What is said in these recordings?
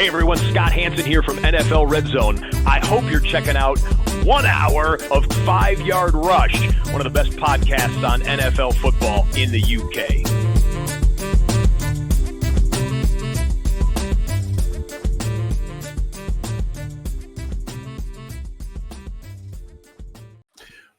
Hey everyone, Scott Hansen here from NFL Red Zone. I hope you're checking out 1 hour of 5-Yard Rush, one of the best podcasts on NFL football in the UK.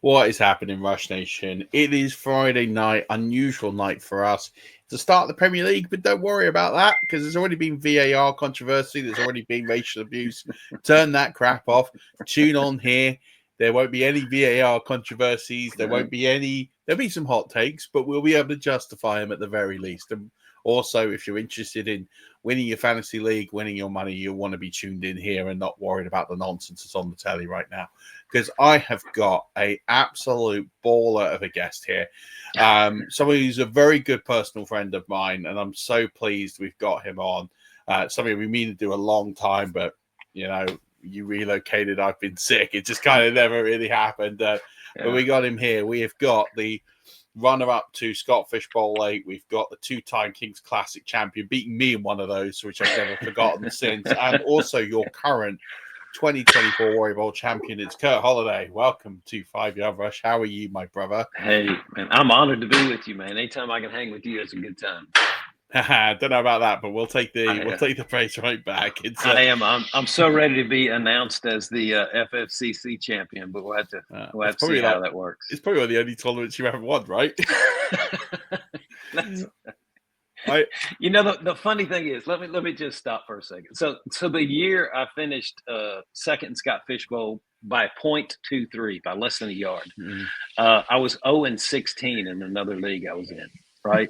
What is happening, Rush Nation? It is Friday night, unusual night for us to start the Premier League, but don't worry about that because there's already been VAR controversy. There's already been racial abuse. Turn that crap off. Tune on here. There won't be any VAR controversies. There'll be some hot takes, but we'll be able to justify them at the very least. And also, if you're interested in winning your fantasy league, winning your money, you'll want to be tuned in here and not worried about the nonsense that's on the telly right now. Because I have got an absolute baller of a guest here. Somebody who's a very good personal friend of mine, and I'm so pleased we've got him on. Something we mean to do a long time, but, you know, you relocated, I've been sick. It just kind of never really happened. But we got him here. We have got the runner-up to Scott Fish Bowl 8. We've got the two-time Kings Classic champion, beating me in one of those, which I've never forgotten since. And also your current 2024 Warrior Bowl champion. It's Kurt Holiday. Welcome to 5-Yard Rush. How are you, my brother? Hey, man, I'm honored to be with you, man. Anytime I can hang with you, it's a good time. Don't know about that, but we'll take the praise right back. I am. I'm so ready to be announced as the FFCC champion, but we'll have to see how that works. It's probably one of the only tournaments you ever won, right? The funny thing is, let me just stop for a second. So the year I finished second in Scott Fish Bowl by 0.23, by less than a yard. Mm-hmm. I was 0-16 in another league I was in, right?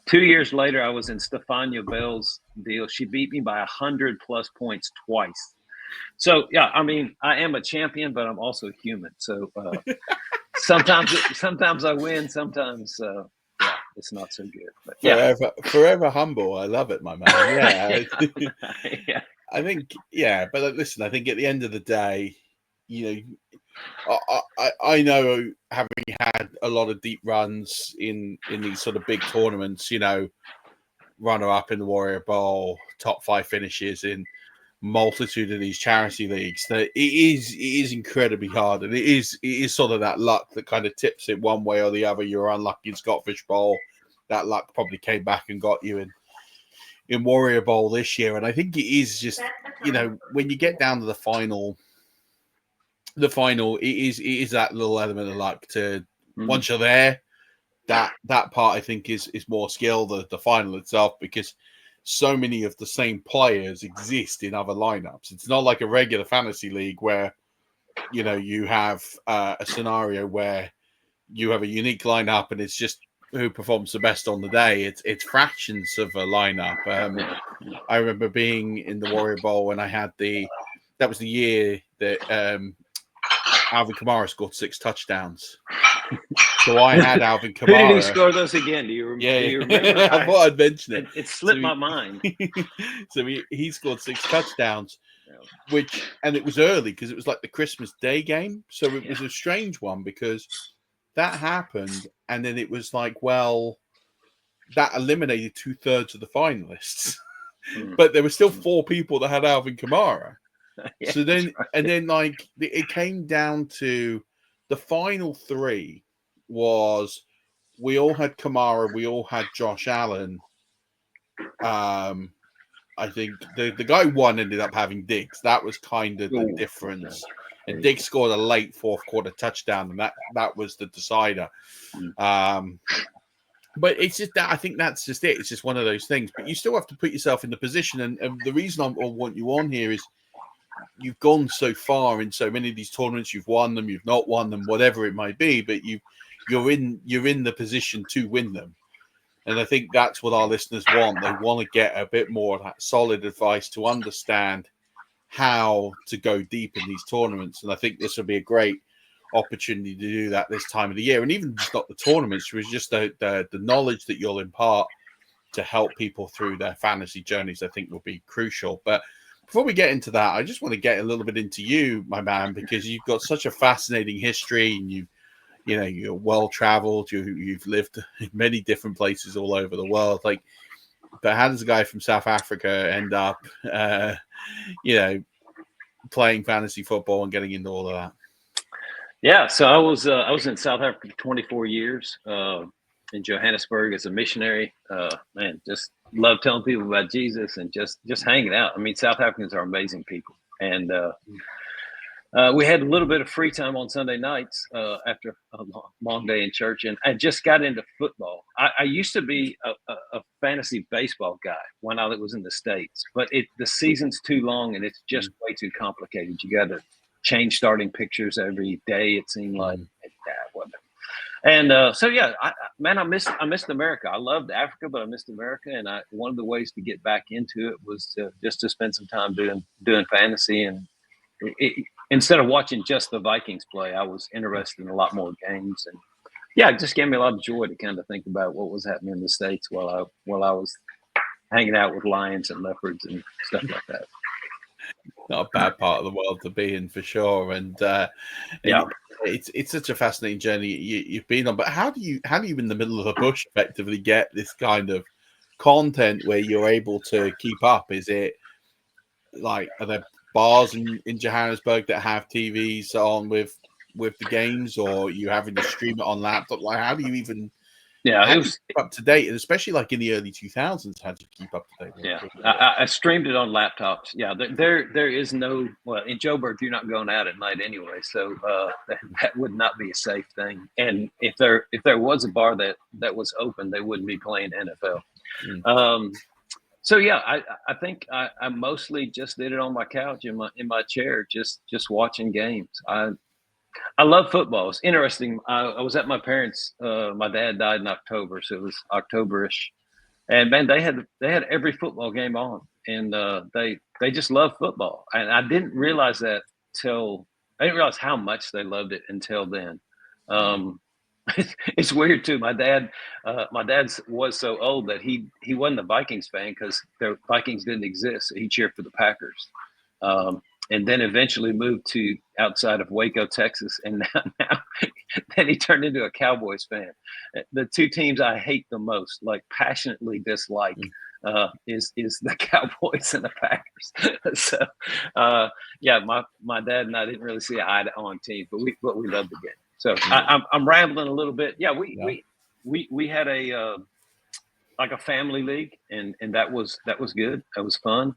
2 years later, I was in Stefania Bell's deal. She beat me by 100+ points twice. So, yeah, I mean, I am a champion, but I'm also human. So sometimes I win, sometimes it's not so good. But forever humble. I love it, my man. Yeah. Yeah. I think, but listen, I think at the end of the day, you know, I know, having had a lot of deep runs in these sort of big tournaments, you know, runner up in the Warrior Bowl, top 5 finishes in multitude of these charity leagues, that it is incredibly hard, and it is sort of that luck that kind of tips it one way or the other. You're unlucky in Scott Fish Bowl. That luck probably came back and got you in Warrior Bowl this year, and I think it is just, you know, when you get down to the final, it is that little element of luck to once you're there. That part I think is more skill, the final itself, because so many of the same players exist in other lineups. It's not like a regular fantasy league where, you know, you have a scenario where you have a unique lineup and it's just who performs the best on the day. It's fractions of a lineup. I remember being in the Warrior Bowl when I had that was the year that Alvin Kamara scored 6 touchdowns. So I had Alvin Kamara. Who did he score those again? Do you remember? Do you remember? I thought I'd mention it. It slipped my mind. So he scored 6 touchdowns, and it was early because it was like the Christmas Day game. So it was a strange one because that happened, and then it was like, well, that eliminated 2/3 of the finalists. But there were still 4 people that had Alvin Kamara. So then, right. And then like it came down to the final 3 was we all had Kamara, we all had Josh Allen. I think the guy won ended up having Diggs. That was kind of the difference. And Diggs scored a late 4th quarter touchdown, and that was the decider. But it's just that I think that's just it. It's just one of those things. But you still have to put yourself in the position. And the reason I want you on here is you've gone so far in so many of these tournaments. You've won them, you've not won them, whatever it might be. But you're in the position to win them. And I think that's what our listeners want. They want to get a bit more of that solid advice to understand how to go deep in these tournaments. And I think this will be a great opportunity to do that this time of the year. And even just not the tournaments, it was just the knowledge that you'll impart to help people through their fantasy journeys, I think will be crucial. But before we get into that, I just want to get a little bit into you, my man, because you've got such a fascinating history, and you're well traveled. You've lived in many different places all over the world. Like, But how does a guy from South Africa end up, playing fantasy football and getting into all of that? Yeah, so I was in South Africa for 24 years in Johannesburg as a missionary. Man, just love telling people about Jesus and just hanging out. I mean, South Africans are amazing people, and we had a little bit of free time on Sunday nights after a long day in church, and I just got into football. I used to be a fantasy baseball guy when I was in the States, but the season's too long and it's just way too complicated. You got to change starting pictures every day. It seemed like whatever. And so yeah, I missed America. I loved Africa, but I missed America, and one of the ways to get back into it was just to spend some time doing fantasy and. Instead of watching just the Vikings play, I was interested in a lot more games, and yeah, it just gave me a lot of joy to kind of think about what was happening in the States while I was hanging out with lions and leopards and stuff like that. Not a bad part of the world to be in, for sure, and yeah, it's such a fascinating journey you've been on. But how do you in the middle of the bush effectively get this kind of content where you're able to keep up? Is it like, are there bars in Johannesburg that have TVs on with the games, or you having to stream it on laptop? Like, how do you even it was keep up to date? And especially like in the early 2000s, how do you keep up to date? Yeah, I streamed it on laptops. Yeah, there is no, well, in Joburg you're not going out at night anyway, so that would not be a safe thing. And if there was a bar that was open, they wouldn't be playing NFL. So yeah, I think I mostly just did it on my couch in my chair, just watching games. I love football. It's interesting. I was at my parents'. My dad died in October, so it was October-ish, and man, they had every football game on, and they just love football. And I didn't realize that I didn't realize how much they loved it until then. It's weird too. My dad was so old that he wasn't a Vikings fan because the Vikings didn't exist. So he cheered for the Packers, and then eventually moved to outside of Waco, Texas, and now then he turned into a Cowboys fan. The two teams I hate the most, like passionately dislike, is the Cowboys and the Packers. So yeah, my dad and I didn't really see eye on teams, but we loved the game. So I'm rambling a little bit. Yeah, we had a like a family league, and that was good. That was fun.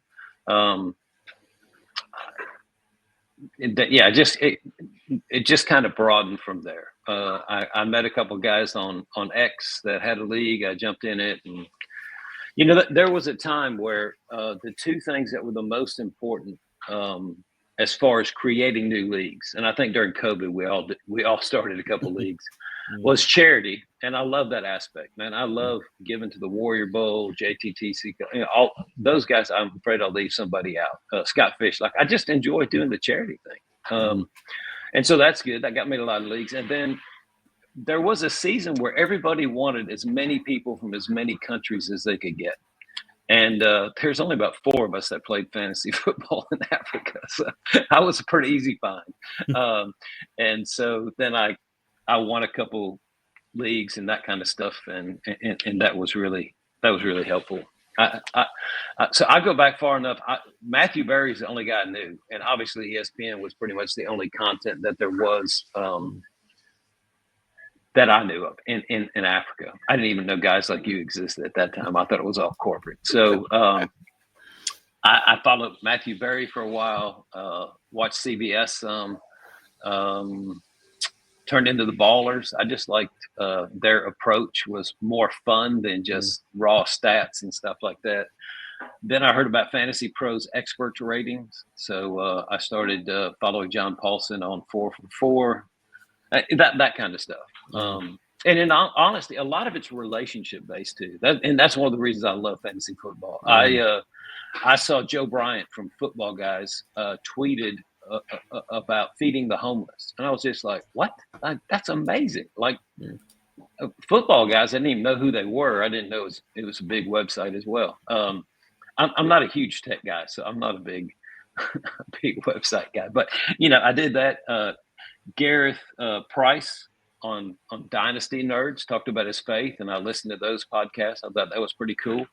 It just kind of broadened from there. I met a couple of guys on X that had a league. I jumped in it, and there was a time where the two things that were the most important as far as creating new leagues, and I think during COVID we all started a couple leagues, was charity, and I love that aspect, man. I love giving to the Warrior Bowl, JTTC, all those guys. I'm afraid I'll leave somebody out. Scott Fish, like I just enjoy doing the charity thing, and so that's good. That got me a lot of leagues, and then there was a season where everybody wanted as many people from as many countries as they could get. And there's only about 4 of us that played fantasy football in Africa. So I was a pretty easy find. And so then I won a couple leagues and that kind of stuff. And that was really helpful. So I go back far enough. Matthew Berry's the only guy I knew. And obviously ESPN was pretty much the only content that there was that I knew of in Africa. I didn't even know guys like you existed at that time. I thought it was all corporate. So I followed Matthew Berry for a while, watched CBS some, turned into the Ballers. I just liked their approach was more fun than just raw stats and stuff like that. Then I heard about Fantasy Pros expert ratings. So I started following John Paulson on 4for4. That kind of stuff. And in honesty, a lot of it's relationship based too. And that's one of the reasons I love fantasy football. I saw Joe Bryant from Football Guys tweeted about feeding the homeless, and I was just like, "What? That's amazing!" Like Football Guys, I didn't even know who they were. I didn't know it was a big website as well. I'm not a huge tech guy, so I'm not a big website guy. But I did that. Gareth Price on Dynasty Nerds talked about his faith, and I listened to those podcasts. I thought that was pretty cool.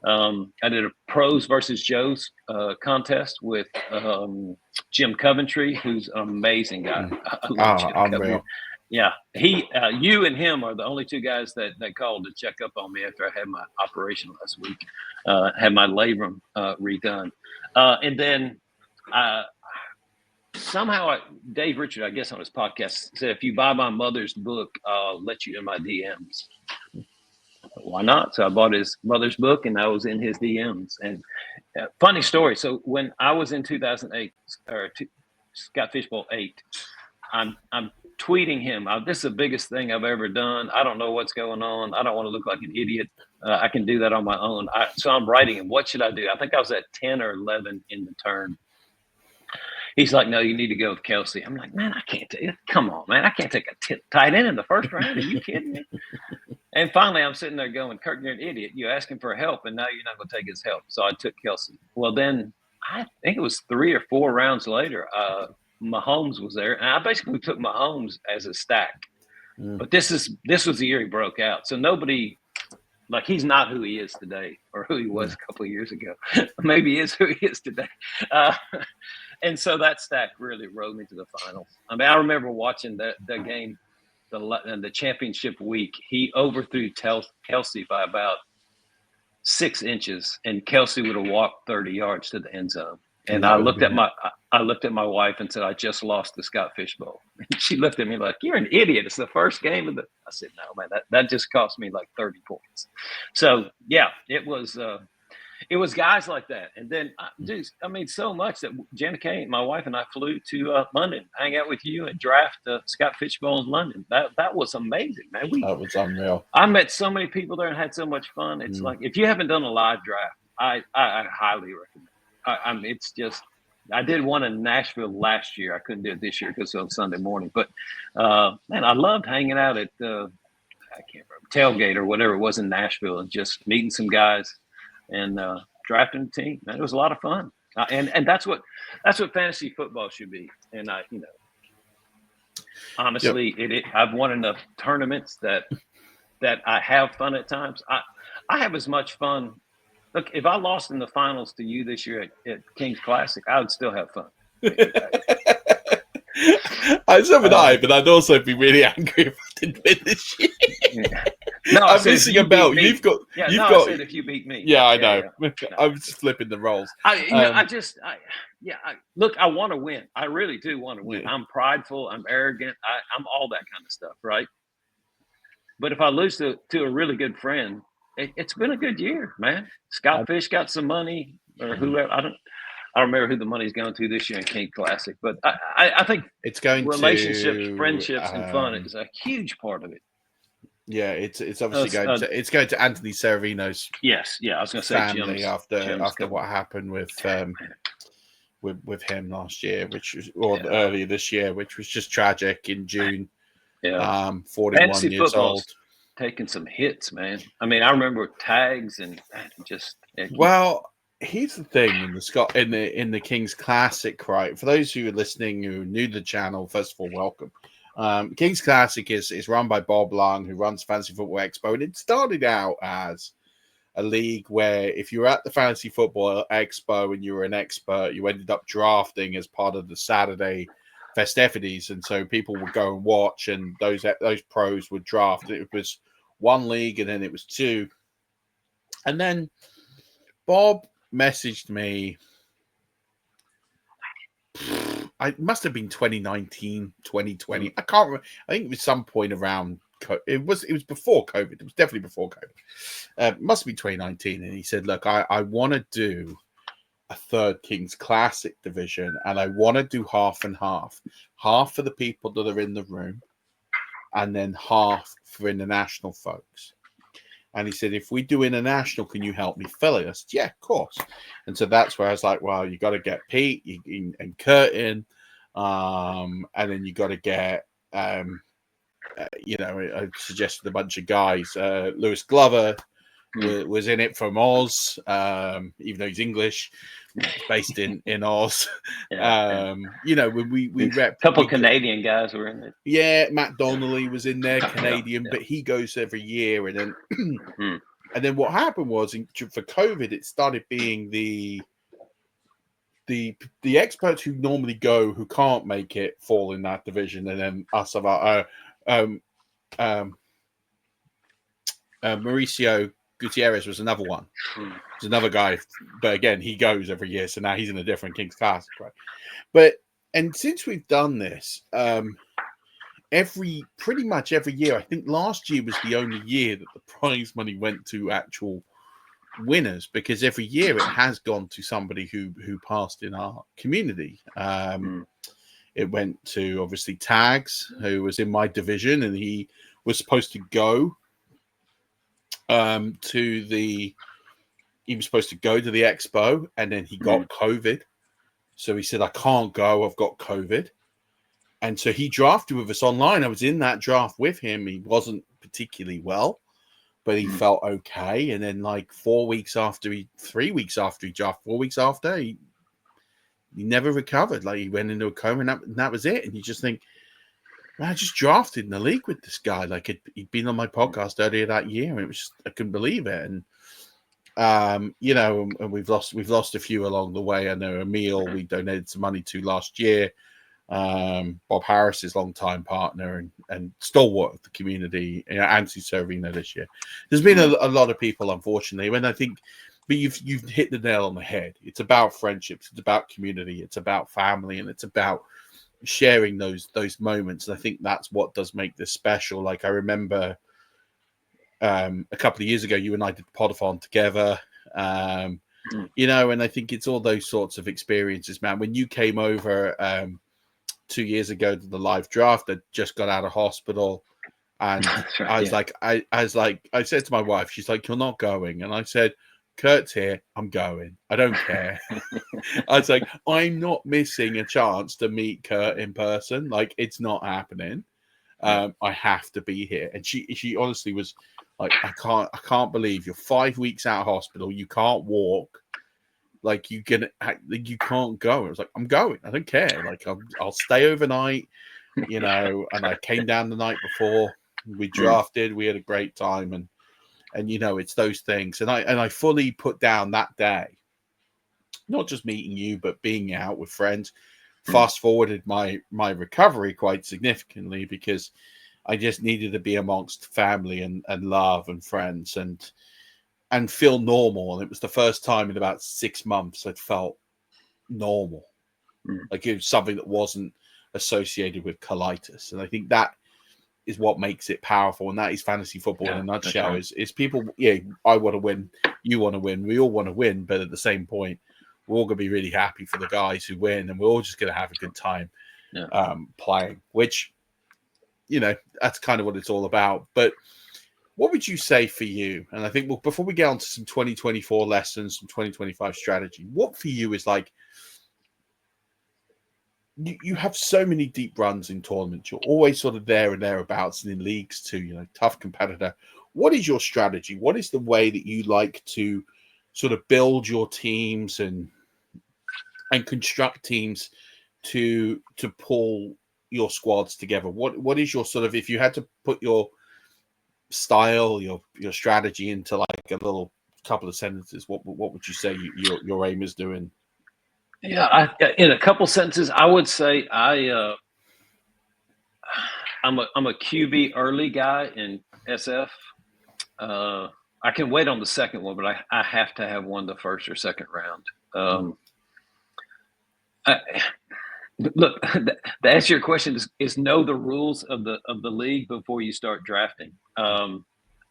I did a pros versus Joes contest with Jim Coventry, who's an amazing guy. I love Jim Coventry. Yeah, you and him are the only two guys that called to check up on me after I had my operation last week. Had my labrum redone, and then somehow Dave Richard, I guess on his podcast, said if you buy my mother's book, I'll let you in my DMs. Why not? So I bought his mother's book, and I was in his DMs. And funny story. So when I was in 2008 or Scott Fishbowl 8, I'm tweeting him. This is the biggest thing I've ever done. I don't know what's going on. I don't want to look like an idiot. I can do that on my own. So I'm writing him. What should I do? I think I was at 10 or 11 in the turn. He's like, no, you need to go with Kelsey. I'm like, man, I can't take it. Come on, man. I can't take a tight end in the first round. Are you kidding me? And finally, I'm sitting there going, Kirk, you're an idiot. You're asking for help, and now you're not going to take his help. So I took Kelsey. Well, then I think it was 3 or 4 rounds later, Mahomes was there. And I basically took Mahomes as a stack. But this was the year he broke out. So nobody – like he's not who he is today or who he was a couple of years ago. Maybe he is who he is today. And so that stack really rode me to the finals. I mean, I remember watching the game, the championship week. He overthrew Kelsey by about 6 inches, and Kelsey would have walked 30 yards to the end zone. And I looked at my wife and said, I just lost the Scott Fishbowl. And she looked at me like, you're an idiot. It's the first game of I said, no, man, that just cost me like 30 points. So yeah, it was guys like that. And then, so much that Jenna Kane, my wife, and I flew to London, hang out with you and draft Scott Fishbowl in London. That was amazing, man. That was unreal. I met so many people there and had so much fun. It's like, if you haven't done a live draft, I highly recommend it. It's just, I did one in Nashville last year. I couldn't do it this year because it was on Sunday morning. But, man, I loved hanging out at, I can't remember, Tailgate or whatever it was in Nashville and just meeting some guys and drafting a team. Man, it was a lot of fun. And that's what fantasy football should be. And honestly, I've won enough tournaments that I have fun at times. I have as much fun. Look, if I lost in the finals to you this year at King's Classic, I would still have fun. So would I, but I'd also be really angry if I didn't win this year. Yeah. No, I'm missing a belt. I said if you beat me. Yeah, I know. Yeah. I'm just flipping the roles. Look, I want to win. I really do want to win. Yeah. I'm prideful. I'm arrogant. I'm all that kind of stuff, right? But if I lose to a really good friend, it's been a good year, man. Scott Fish got some money, or whoever. I don't remember who the money's going to this year in King Classic, but I think it's going relationships, friendships, and fun is a huge part of it. Yeah, it's obviously going to Anthony Cervino's. Yes, yeah, I was going to say family after what happened with him last year, earlier this year, which was just tragic in June. Yeah, 41 years old. Taking some hits, man. I mean, I remember tags and just. Well, here's the thing in the King's Classic, right? For those who are listening who are new to the channel, first of all, welcome. King's Classic is run by Bob Lung, who runs Fantasy Football Expo, and it started out as a league where if you were at the Fantasy Football Expo and you were an expert, you ended up drafting as part of the Saturday festivities, and so people would go and watch, and those pros would draft. It was one league, and then it was two, and then Bob messaged me. It must have been 2019, 2020. I can't remember. I think it was some point around. It was before COVID. It was definitely before COVID. It must be 2019. And he said, "Look, I want to do a third King's Classic division, and I want to do half and half. Half for the people that are in the room, and then half for international folks." And he said, if we do international, can you help me fill it? I said, yeah, of course. And so that's where I was like, well, you got to get Pete and Kurt in. And then you got to get, I suggested a bunch of guys. Lewis Glover was in it from Oz, even though he's English, based in Oz. When we rep a couple Canadian guys were in it. Yeah, Matt Donnelly was in there, Canadian, but he goes every year. And then And then what happened was for COVID, it started being the experts who normally go, who can't make it, fall in that division, and then us of our Mauricio Gutierrez was another one. There's another guy, but again, he goes every year, so now he's in a different King's Classic, right? And since we've done this, pretty much every year, I think last year was the only year that the prize money went to actual winners, because every year it has gone to somebody who passed in our community. It went to obviously Tags, who was in my division, and he was supposed to go to the expo, and then he got COVID. So he said, I can't go, I've got COVID. And so he drafted with us online. I was in that draft with him. He wasn't particularly well, but he felt okay. And then like 3 weeks after he drafted, 4 weeks after, he never recovered. Like he went into a coma, and that was it. And you just think, man, I just drafted in the league with this guy. Like he'd been on my podcast earlier that year, and it was just, I couldn't believe it. And and we've lost a few along the way. I know Emil, we donated some money to last year. Bob Harris's longtime partner and stalwart of the community, Anthony Servino this year. There's been a lot of people, unfortunately, when I think, but you've hit the nail on the head. It's about friendships, it's about community, it's about family, and it's about sharing those moments. And I think that's what does make this special. Like I remember a couple of years ago, you and I did Podathon together, and I think it's all those sorts of experiences, man. When you came over 2 years ago to the live draft, I just got out of hospital, and right, I said to my wife, she's like, you're not going. And I said, Kurt's here, I'm going. I don't care. I was like, I'm not missing a chance to meet Kurt in person. Like, it's not happening. I have to be here. And she honestly was like, I can't believe you're 5 weeks out of hospital. You can't walk. Like you can't go. I was like, I'm going. I don't care. Like I'll stay overnight, And I came down the night before. We drafted. We had a great time, and it's those things. And I fully put down that day, not just meeting you, but being out with friends. Fast forwarded my recovery quite significantly, because I just needed to be amongst family and love and friends and feel normal. And it was the first time in about 6 months I'd felt normal. Like it was something that wasn't associated with colitis. And I think that is what makes it powerful. And that is fantasy football in a nutshell. Right. Is people, I want to win, you want to win, we all want to win, but at the same point, we're all going to be really happy for the guys who win, and we're all just going to have a good time playing, which, that's kind of what it's all about. But what would you say for you? And I think before we get on to some 2024 lessons, some 2025 strategy, what for you is like, you have so many deep runs in tournaments. You're always sort of there and thereabouts, and in leagues too, tough competitor. What is your strategy? What is the way that you like to sort of build your teams and construct teams to pull your squads together? What is your sort of, if you had to put your style, your strategy into like a little couple of sentences, what would you say your aim is doing? Yeah, in a couple sentences, I would say I'm a QB early guy in SF. I can wait on the second one, but I have to have one the first or second round. Look, the answer to your question is know the rules of the league before you start drafting. I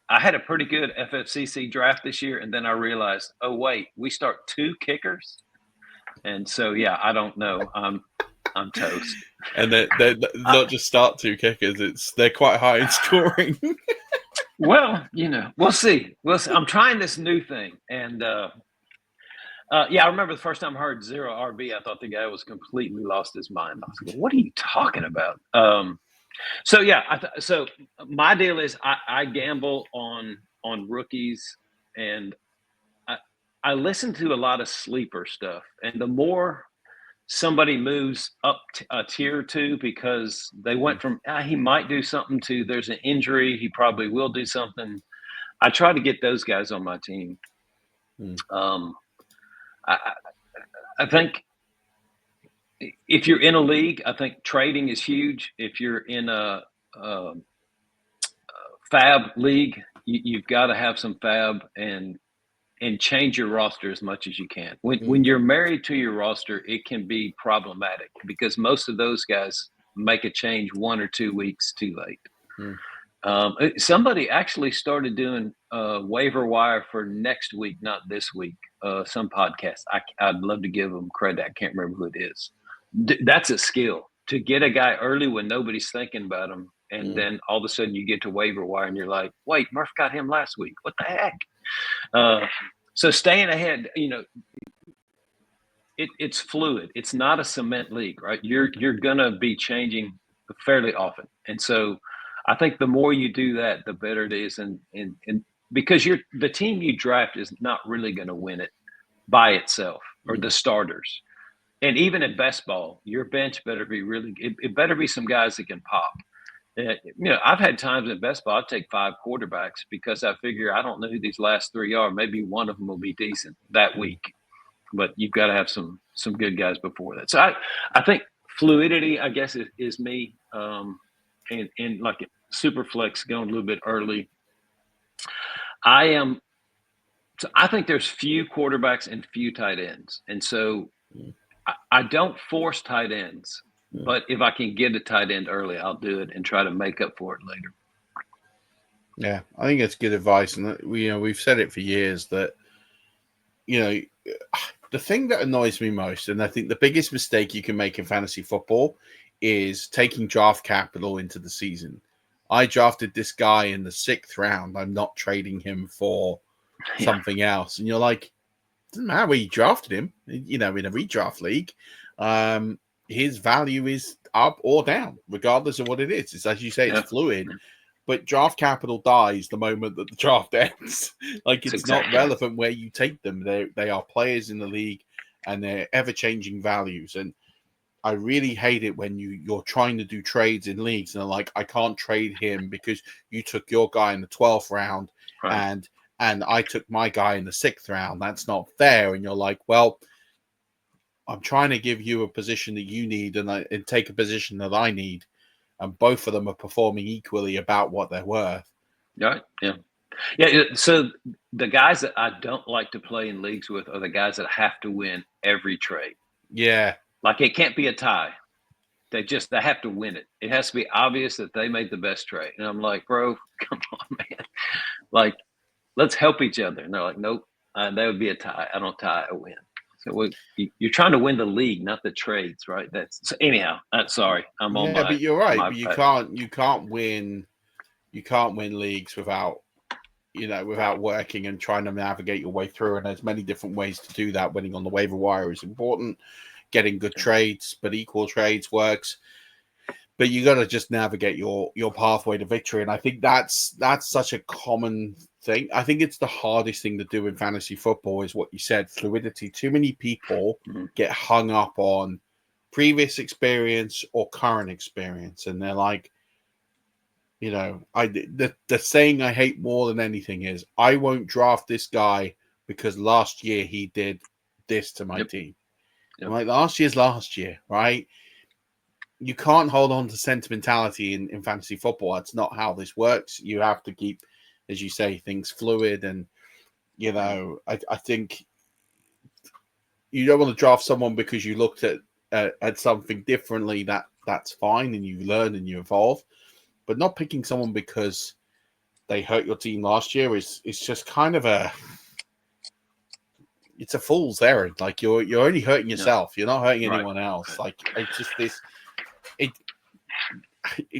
had a pretty good FFCC draft this year, and then I realized, oh wait, we start 2 kickers. And so, I don't know. I'm toast. And they're not just start 2 kickers; they're quite high in scoring. Well, we'll see. I'm trying this new thing, and I remember the first time I heard 0 RB, I thought the guy was completely lost his mind. I was like, "What are you talking about?" So my deal is I gamble on rookies, and I listen to a lot of sleeper stuff, and the more somebody moves up a tier or two because they went from he might do something to there's an injury, he probably will do something. I try to get those guys on my team. I, I think if you're in a league, I think trading is huge. If you're in a fab league, you've got to have some fab and change your roster as much as you can. When you're married to your roster, it can be problematic because most of those guys make a change 1 or 2 weeks too late. Somebody actually started doing waiver wire for next week, not this week. Some podcast. I'd love to give them credit. I can't remember who it is. That's a skill to get a guy early when nobody's thinking about him. And then all of a sudden you get to waiver wire and you're like, wait, Murf got him last week. What the heck? So staying ahead, it's fluid. It's not a cement league, right? You're going to be changing fairly often. And so I think the more you do that, the better it is. And because the team you draft is not really going to win it by itself or the starters. And even at best ball, your bench better be it better be some guys that can pop. I've had times at best ball, I take 5 quarterbacks because I figure I don't know who these last 3 are. Maybe one of them will be decent that week, but you've got to have some good guys before that. So I think fluidity, I guess, is me. And like super flex going a little bit early. I think there's few quarterbacks and few tight ends. And so I don't force tight ends, but if I can get a tight end early, I'll do it and try to make up for it later. Yeah, I think it's good advice. And we've said it for years that, the thing that annoys me most, and I think the biggest mistake you can make in fantasy football is taking draft capital into the season. I drafted this guy in the 6th round. I'm not trading him for something else. And you're like, doesn't matter where you drafted him, in a redraft league. His value is up or down, regardless of what it is. It's, as you say, it's fluid. But draft capital dies the moment that the draft ends. It's not relevant where you take them. They are players in the league, and they're ever-changing values. And I really hate it when you're trying to do trades in leagues and they're like, I can't trade him because you took your guy in the 12th round and I took my guy in the 6th round. That's not fair. And you're like, well, I'm trying to give you a position that you need and take a position that I need. And both of them are performing equally about what they're worth. Right. Yeah. Yeah. So the guys that I don't like to play in leagues with are the guys that have to win every trade. Yeah. Like it can't be a tie. They have to win it. It has to be obvious that they made the best trade. And I'm like, bro, come on, man. Like, let's help each other. And they're like, nope, that would be a tie. I don't tie, I win. So you're trying to win the league, not the trades, right? So anyhow. Sorry, I'm on. Yeah, but you're right. But you can't win leagues without working and trying to navigate your way through. And there's many different ways to do that. Winning on the waiver wire is important. Getting good trades, but equal trades works. But you got to just navigate your pathway to victory. And I think that's such a common thing. I think it's the hardest thing to do in fantasy football is what you said, fluidity. Too many people get hung up on previous experience or current experience. And they're like, the saying I hate more than anything is I won't draft this guy because last year he did this to my team. Yep. Like last year, right? You can't hold on to sentimentality in fantasy football. That's not how this works. You have to keep, as you say, things fluid. And, I think you don't want to draft someone because you looked at something differently. That's fine. And you learn and you evolve. But not picking someone because they hurt your team last year is just kind of it's a fool's errand. Like you're only hurting yourself. You're not hurting anyone else. Like it's just this.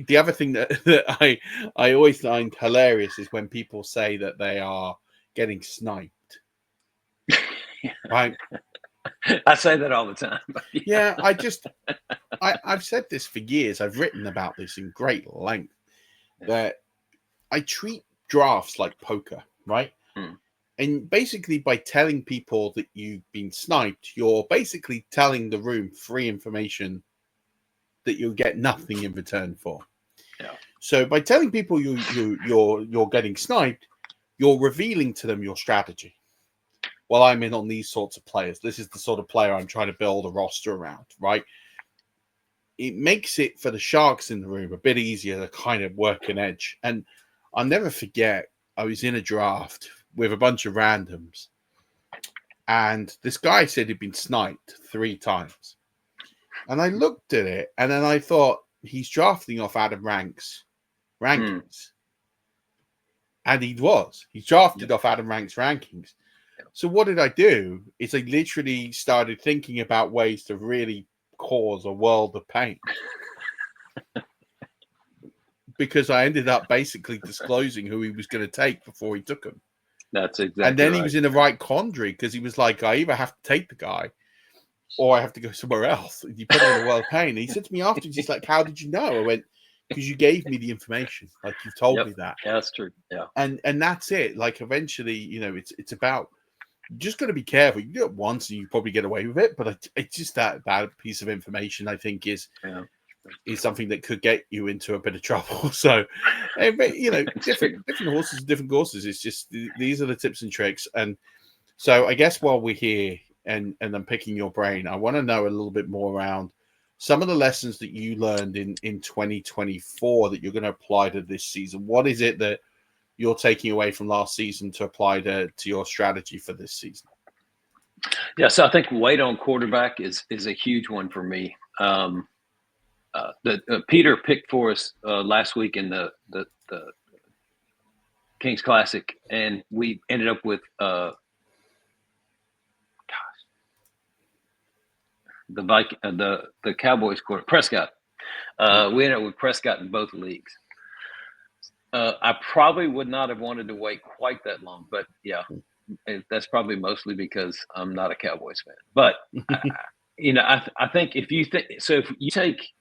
The other thing that I always find hilarious is when people say that they are getting sniped. Right? I say that all the time. Yeah, I've said this for years. I've written about this in great length. That I treat drafts like poker, right? And basically, by telling people that you've been sniped, you're basically telling the room free information that you'll get nothing in return for. Yeah. So by telling people you're getting sniped, you're revealing to them your strategy. Well, I'm in on these sorts of players. This is the sort of player I'm trying to build a roster around, right? It makes it for the Sharks in the room a bit easier to kind of work an edge. And I'll never forget, I was in a draft with a bunch of randoms, and this guy said he'd been sniped 3 times. And I looked at it, and then I thought, he's drafting off Adam Rank's rankings. And he was. He drafted off Adam Rank's rankings. So what did I do? Is I literally started thinking about ways to really cause a world of pain. Because I ended up basically disclosing who he was going to take before he took him. That's exactly And then right. he was in the right quandary because he was like, I either have to take the guy or I have to go somewhere else. And you put him in a world of pain. And he said to me afterwards, he's like, how did you know? I went, because you gave me the information. Like, you told me that. Yeah, that's true. Yeah. And that's it. Like, eventually, you know, it's about, you just got to be careful. You do it once and you probably get away with it. But it's just that piece of information, I think, is something that could get you into a bit of trouble. So, but, you know, different horses, different courses. It's just, these are the tips and tricks. And so I guess while we're here and I'm picking your brain, I want to know a little bit more around some of the lessons that you learned in 2024 that you're going to apply to this season. What is it that you're taking away from last season to apply to your strategy for this season? Yeah, so I think weight on quarterback is a huge one for me. Peter picked for us last week in the Kings Classic, and we ended up with the Cowboys quarterback, Prescott. We ended up with Prescott in both leagues. I probably would not have wanted to wait quite that long, but yeah, that's probably mostly because I'm not a Cowboys fan. But I think if you take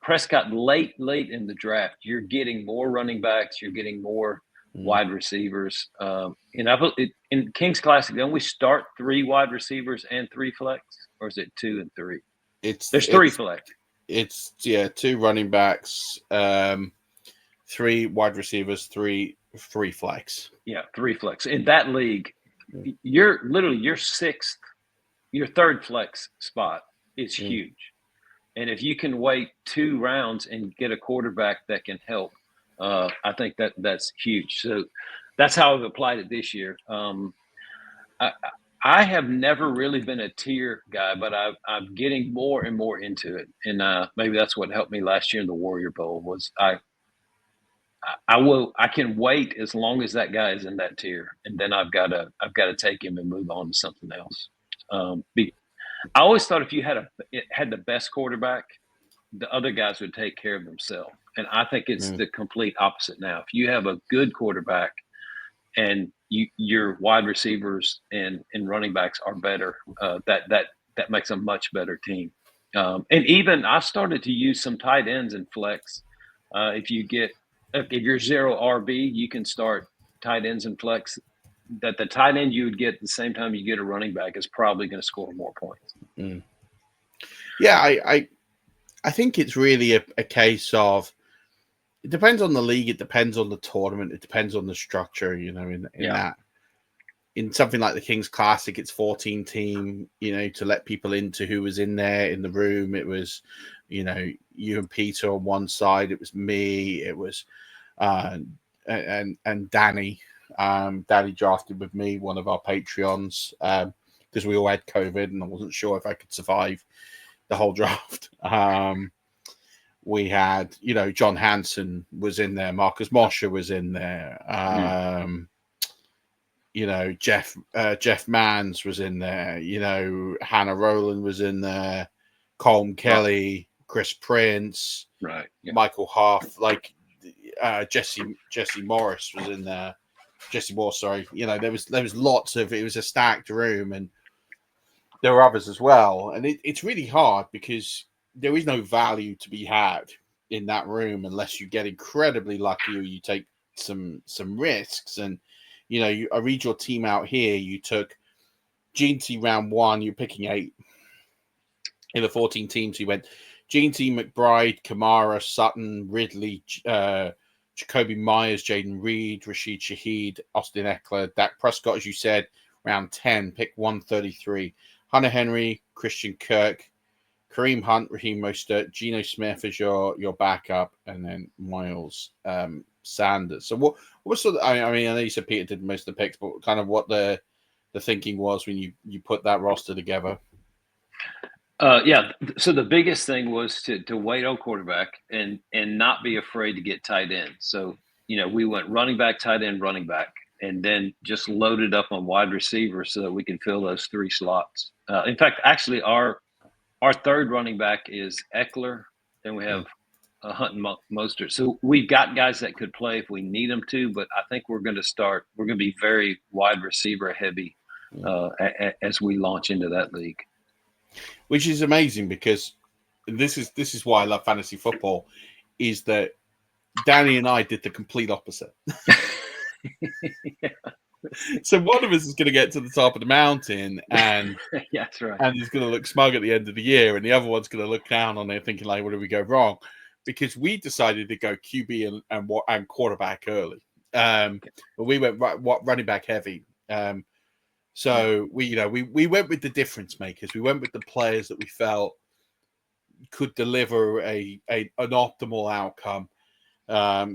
Prescott late in the draft, you're getting more running backs, you're getting more wide receivers. In Kings Classic, don't we start 3 wide receivers and 3 flex, or is it 2 and 3? There's 3 flex. It's 2 running backs, 3 wide receivers, 3 flex. Yeah, 3 flex. In that league, you're literally your 3rd flex spot is huge. And if you can wait 2 rounds and get a quarterback that can help, I think that's huge. So that's how I've applied it this year. I have never really been a tier guy, but I'm getting more and more into it. And maybe that's what helped me last year in the Warrior Bowl was I can wait as long as that guy is in that tier, and then I've got to take him and move on to something else. I always thought if you had the best quarterback, the other guys would take care of themselves, and I think it's the complete opposite now. If you have a good quarterback and your wide receivers and running backs are better, that makes a much better team. And even I started to use some tight ends in flex. If you're 0 RB, you can start tight ends and flex. That the tight end you would get at the same time you get a running back is probably going to score more points. Yeah, I think it's really a case of, it depends on the league, it depends on the tournament, it depends on the structure, you know, in that. In something like the Kings Classic, it's 14 team, you know, to let people into who was in there in the room. It was, you know, you and Peter on one side, it was me, it was and Danny. Danny drafted with me, one of our Patreons, because we all had COVID and I wasn't sure if I could survive the whole draft. We had, you know, John Hansen was in there, Marcus Mosher was in there, you know, Jeff Manns was in there, you know, Hannah Rowland was in there, Colm Kelly, Chris Prince, Michael Huff, like Jesse Morris was in there. Jesse Moore, sorry. You know, there was lots of, it was a stacked room, and there were others as well. And it's really hard because there is no value to be had in that room unless you get incredibly lucky or you take some risks. And, you know, I read your team out here. You took GT round 1, you're picking 8 in the 14 teams. You went GT, McBride, Kamara, Sutton, Ridley, Jacoby Myers, Jaden Reed, Rashid Shaheed, Austin Eckler, Dak Prescott, as you said, round 10, pick 133. Hunter Henry, Christian Kirk, Kareem Hunt, Raheem Mostert, Geno Smith as your backup, and then Miles Sanders. So what sort of, I mean, I know you said Peter did most of the picks, but kind of what the thinking was when you put that roster together? Yeah. So the biggest thing was to wait on quarterback and not be afraid to get tight end. So, we went running back, tight end, running back, and then just loaded up on wide receiver so that we can fill those 3 slots. In fact, actually, our third running back is Eckler. Then we have Hunt and Mostert. So we've got guys that could play if we need them to, but I think we're going to be very wide receiver heavy as we launch into that league. Which is amazing, because this is why I love fantasy football, is that Danny and I did the complete opposite. Yeah. So one of us is going to get to the top of the mountain, and yeah, that's right. And he's going to look smug at the end of the year, and the other one's going to look down on it, thinking like, "What did we go wrong?" Because we decided to go QB and quarterback early, but we went running back heavy. So we went with the difference makers. We went with the players that we felt could deliver an optimal outcome.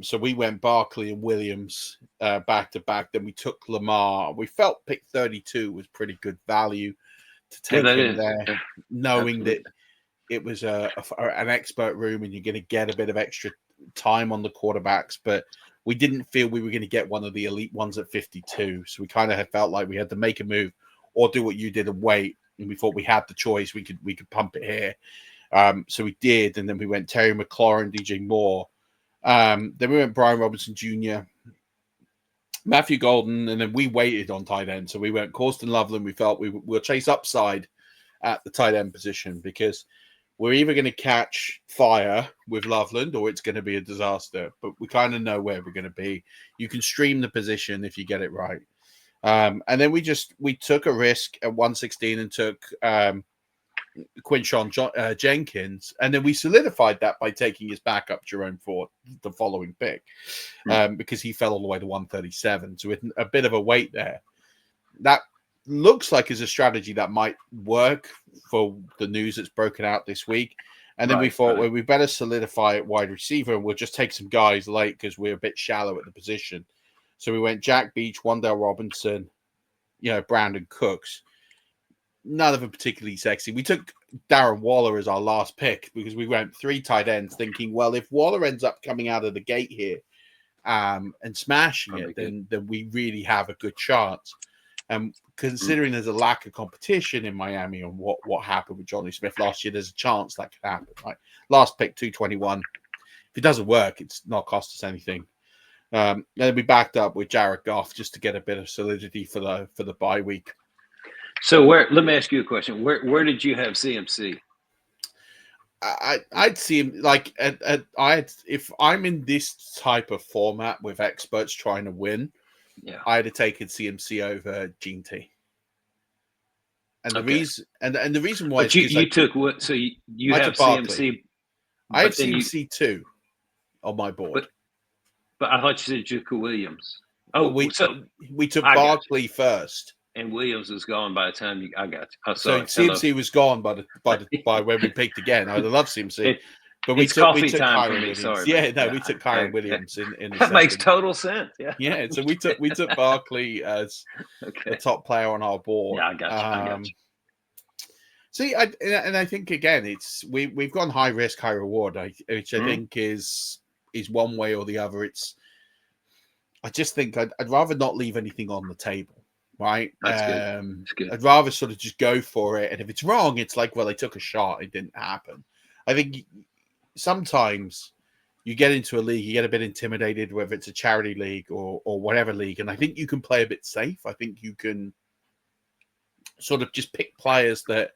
So we went Barkley and Williams back to back. Then we took Lamar. We felt pick 32 was pretty good value to take him there, knowing Absolutely. that it was an expert room and you're going to get a bit of extra time on the quarterbacks. But we didn't feel we were going to get one of the elite ones at 52. So we kind of felt like we had to make a move or do what you did and wait. And we thought we had the choice. We could pump it here. So we did. And then we went Terry McLaurin, DJ Moore. Then we went Brian Robinson Jr., Matthew Golden, and then we waited on tight end. So we went Corsten Loveland. We felt we'll chase upside at the tight end position, because we're either going to catch fire with Loveland or it's going to be a disaster. But we kind of know where we're going to be. You can stream the position if you get it right. And then we took a risk at 116 and took Quinshawn Jenkins, and then we solidified that by taking his backup Jerome Ford the following pick, because he fell all the way to 137. So with a bit of a weight there, that looks like is a strategy that might work for the news that's broken out this week. And then we thought, well, we better solidify it wide receiver, and we'll just take some guys late because we're a bit shallow at the position. So we went Jack Beach, Wandale Robinson, Brandon Cooks. None of them particularly sexy. We took Darren Waller as our last pick because we went 3 tight ends, thinking, well, if Waller ends up coming out of the gate here and smashing it, then we really have a good chance. And considering there's a lack of competition in Miami on what happened with Johnny Smith last year, there's a chance that could happen. Right? Last pick, 221. If it doesn't work, it's not cost us anything. And then we backed up with Jared Goff just to get a bit of solidity for the bye week. So let me ask you a question. Where did you have CMC? I'd see him like if I'm in this type of format with experts trying to win, I'd have taken CMC over Gene T. And the reason why, but you took what? So you have CMC. I have CMC 2 on my board. But I thought you said Juku Williams. Oh, we took Barkley first. And Williams was gone by the time I got you. So CMC was gone by when we picked again. I'd love CMC. But we took time Kyron for me. Williams. Sorry. We took Kyron Williams in that makes total sense. Yeah. So we took Barkley as the top player on our board. Yeah, I got you. See, I think again, we've gone high risk, high reward, which I think is one way or the other. I just think I'd rather not leave anything on the table. Right. That's good. I'd rather sort of just go for it. And if it's wrong, it's like, well, they took a shot. It didn't happen. I think sometimes you get into a league, you get a bit intimidated, whether it's a charity league or whatever league. And I think you can play a bit safe. I think you can sort of just pick players that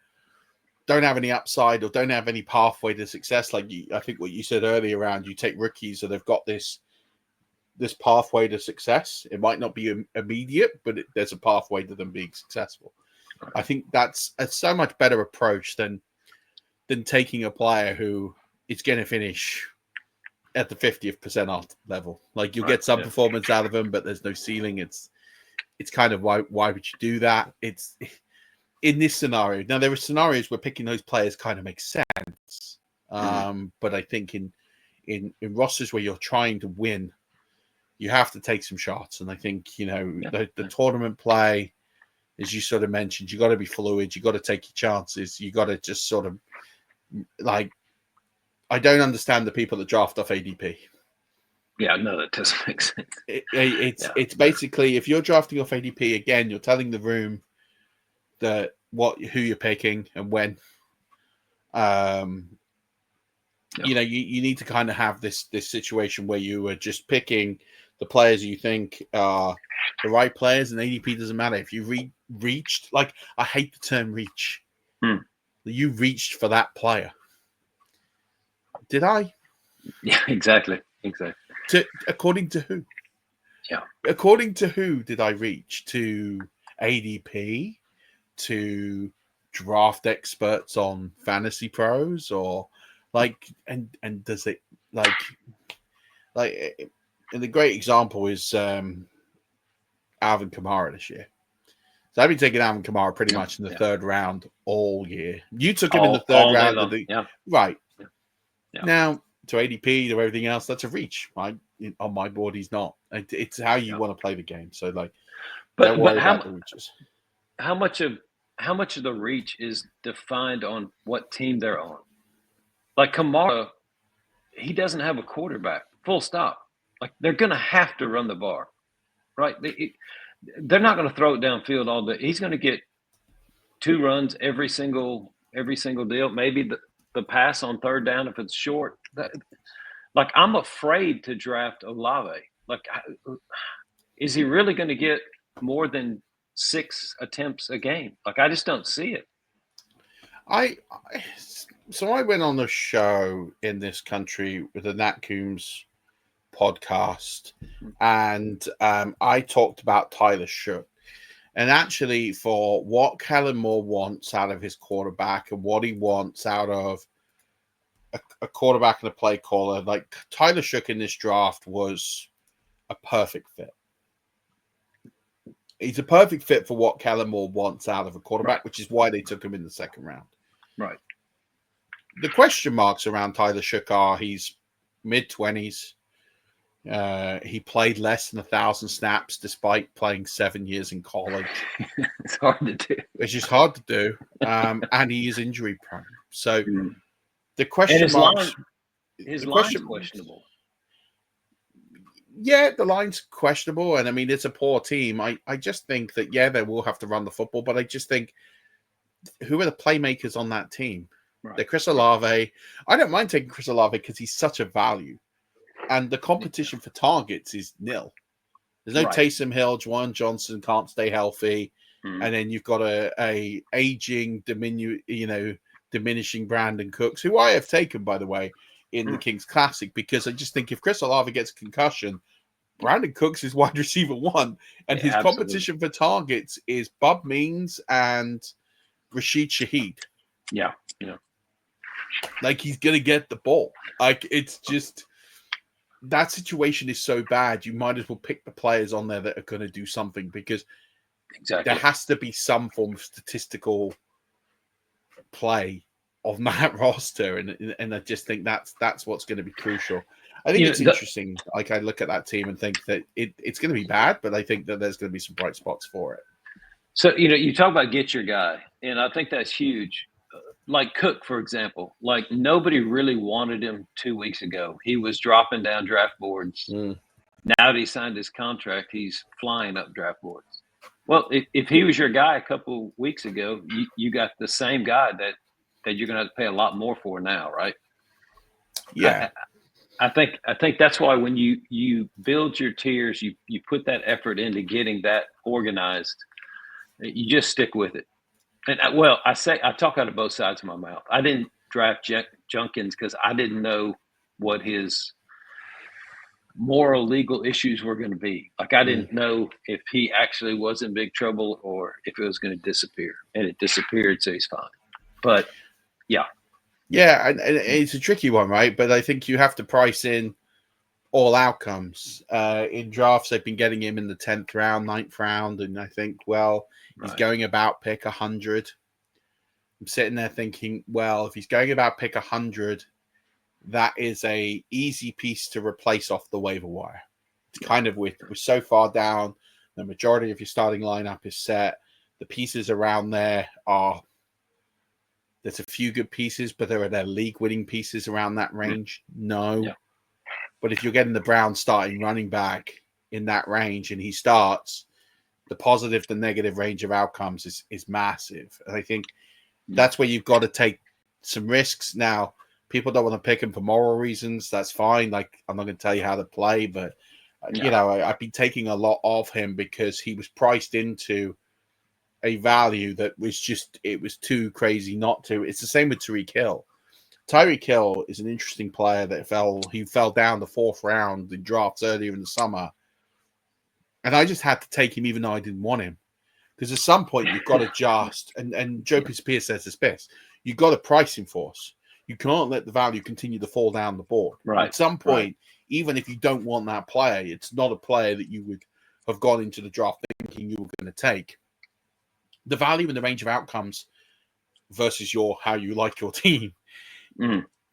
don't have any upside or don't have any pathway to success. Like I think what you said earlier around, you take rookies that have got this pathway to success. It might not be immediate, but there's a pathway to them being successful. I think that's a so much better approach than taking a player who is going to finish at the 50th percentile level. Like you'll get some performance out of them, but there's no ceiling. It's kind of why would you do that? It's in this scenario. Now there are scenarios where picking those players kind of makes sense. But I think in rosters where you're trying to win, you have to take some shots. And I think, the tournament play, as you sort of mentioned, you got to be fluid. You got to take your chances. You got to just sort of I don't understand the people that draft off ADP. Yeah, no, that doesn't make sense. It's basically, if you're drafting off ADP, again, you're telling the room that who you're picking and when. You need to kind of have this situation where you are just picking the players you think are the right players, and ADP doesn't matter. If you reached, like, I hate the term reach. You reached for that player. Did I? Yeah, exactly. According to who? Yeah. According to who did I reach? To ADP? To draft experts on Fantasy Pros? Or and does it and the great example is Alvin Kamara this year. So I've been taking Alvin Kamara pretty much in the third round all year. You took him in the third round of the right. Yeah. Now to ADP to everything else, that's a reach. Right? On my board, he's not. It's how you want to play the game. So don't worry about the reaches. How much of the reach is defined on what team they're on? Like Kamara, he doesn't have a quarterback. Full stop. Like they're going to have to run the bar, right? They're not going to throw it downfield all day. He's going to get 2 runs every single deal. Maybe the pass on third down if it's short. Like I'm afraid to draft Olave. Like, is he really going to get more than 6 attempts a game? Like I just don't see it. So I went on a show in this country with the Nat Coombs podcast, and I talked about Tyler Shook. And actually, for what Kellen Moore wants out of his quarterback and what he wants out of a quarterback and a play caller, like Tyler Shook in this draft was a perfect fit. He's a perfect fit for what Kellen Moore wants out of a quarterback, which is why they took him in the second round. Right. The question marks around Tyler Shook are he's mid-20s. He played less than 1,000 snaps despite playing 7 years in college. It's hard to do. Which is hard to do. And he is injury prone. So the question marks... His line's questionable. Yeah, the line's questionable. And I mean, it's a poor team. I just think that, they will have to run the football. But I just think, who are the playmakers on that team? Right. They're Chris Olave. I don't mind taking Chris Olave because he's such a value. And the competition for targets is nil. There's no Taysom Hill, Juwan Johnson can't stay healthy. And then you've got a aging, diminishing Brandon Cooks, who I have taken, by the way, in the Kings Classic, because I just think if Chris Olave gets a concussion, Brandon Cooks is wide receiver 1. And his competition for targets is Bub Means and Rashid Shaheed. Yeah. Like, he's going to get the ball. Like, it's just... that situation is so bad, you might as well pick the players on there that are going to do something, because there has to be some form of statistical play on that roster, and I just think that's what's going to be crucial. I think it's interesting. Like, I look at that team and think that it's going to be bad, but I think that there's going to be some bright spots for it. So, you talk about get your guy, and I think that's huge. Like Cook, for example, like nobody really wanted him 2 weeks ago. He was dropping down draft boards. Now that he signed his contract, he's flying up draft boards. Well, if he was your guy a couple weeks ago, you got the same guy that you're going to have to pay a lot more for now, right? Yeah. I think that's why when you build your tiers, you put that effort into getting that organized, you just stick with it. And I talk out of both sides of my mouth. I didn't draft Junkins because I didn't know what his moral, legal issues were going to be. Like, I didn't know if he actually was in big trouble or if it was going to disappear. And it disappeared, so he's fine. But, yeah. Yeah, and it's a tricky one, right? But I think you have to price in all outcomes. In drafts, they've been getting him in the 10th round, 9th round, and I think, well, he's going about pick 100. I'm sitting there thinking, well, if he's going about pick 100, that is a easy piece to replace off the waiver wire. It's kind of we're so far down, the majority of your starting lineup is set. The pieces around there's a few good pieces, but there league-winning pieces around that range. No. Yeah. But if you're getting the Browns starting running back in that range and he starts, the positive, the negative range of outcomes is massive. And I think that's where you've got to take some risks. Now, people don't want to pick him for moral reasons. That's fine. Like, I'm not going to tell you how to play, but, I've been taking a lot of him because he was priced into a value that was it was too crazy not to. It's the same with Tyreek Hill. Tyreek Hill is an interesting player that fell down the 4th round in drafts earlier in the summer. And I just had to take him even though I didn't want him. Because at some point you've got to adjust, and Joe Pisapia says this best, you've got a pricing force. You can't let the value continue to fall down the board. Right. At some point, even if you don't want that player, it's not a player that you would have gone into the draft thinking you were going to take. The value and the range of outcomes versus how you like your team,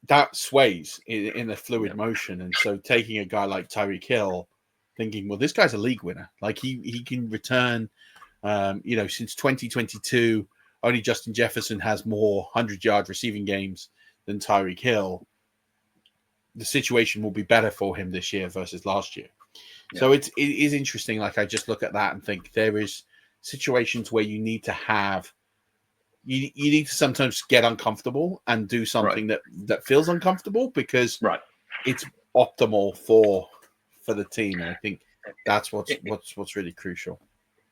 that sways in a fluid motion. And so taking a guy like Tyreek Hill, thinking, well, this guy's a league winner. Like he can return, since 2022, only Justin Jefferson has more 100-yard receiving games than Tyreek Hill. The situation will be better for him this year versus last year. Yeah. So it is interesting. Like I just look at that and think there is situations where you need to you need to sometimes get uncomfortable and do something that feels uncomfortable because it's optimal for the team. And I think that's what's really crucial.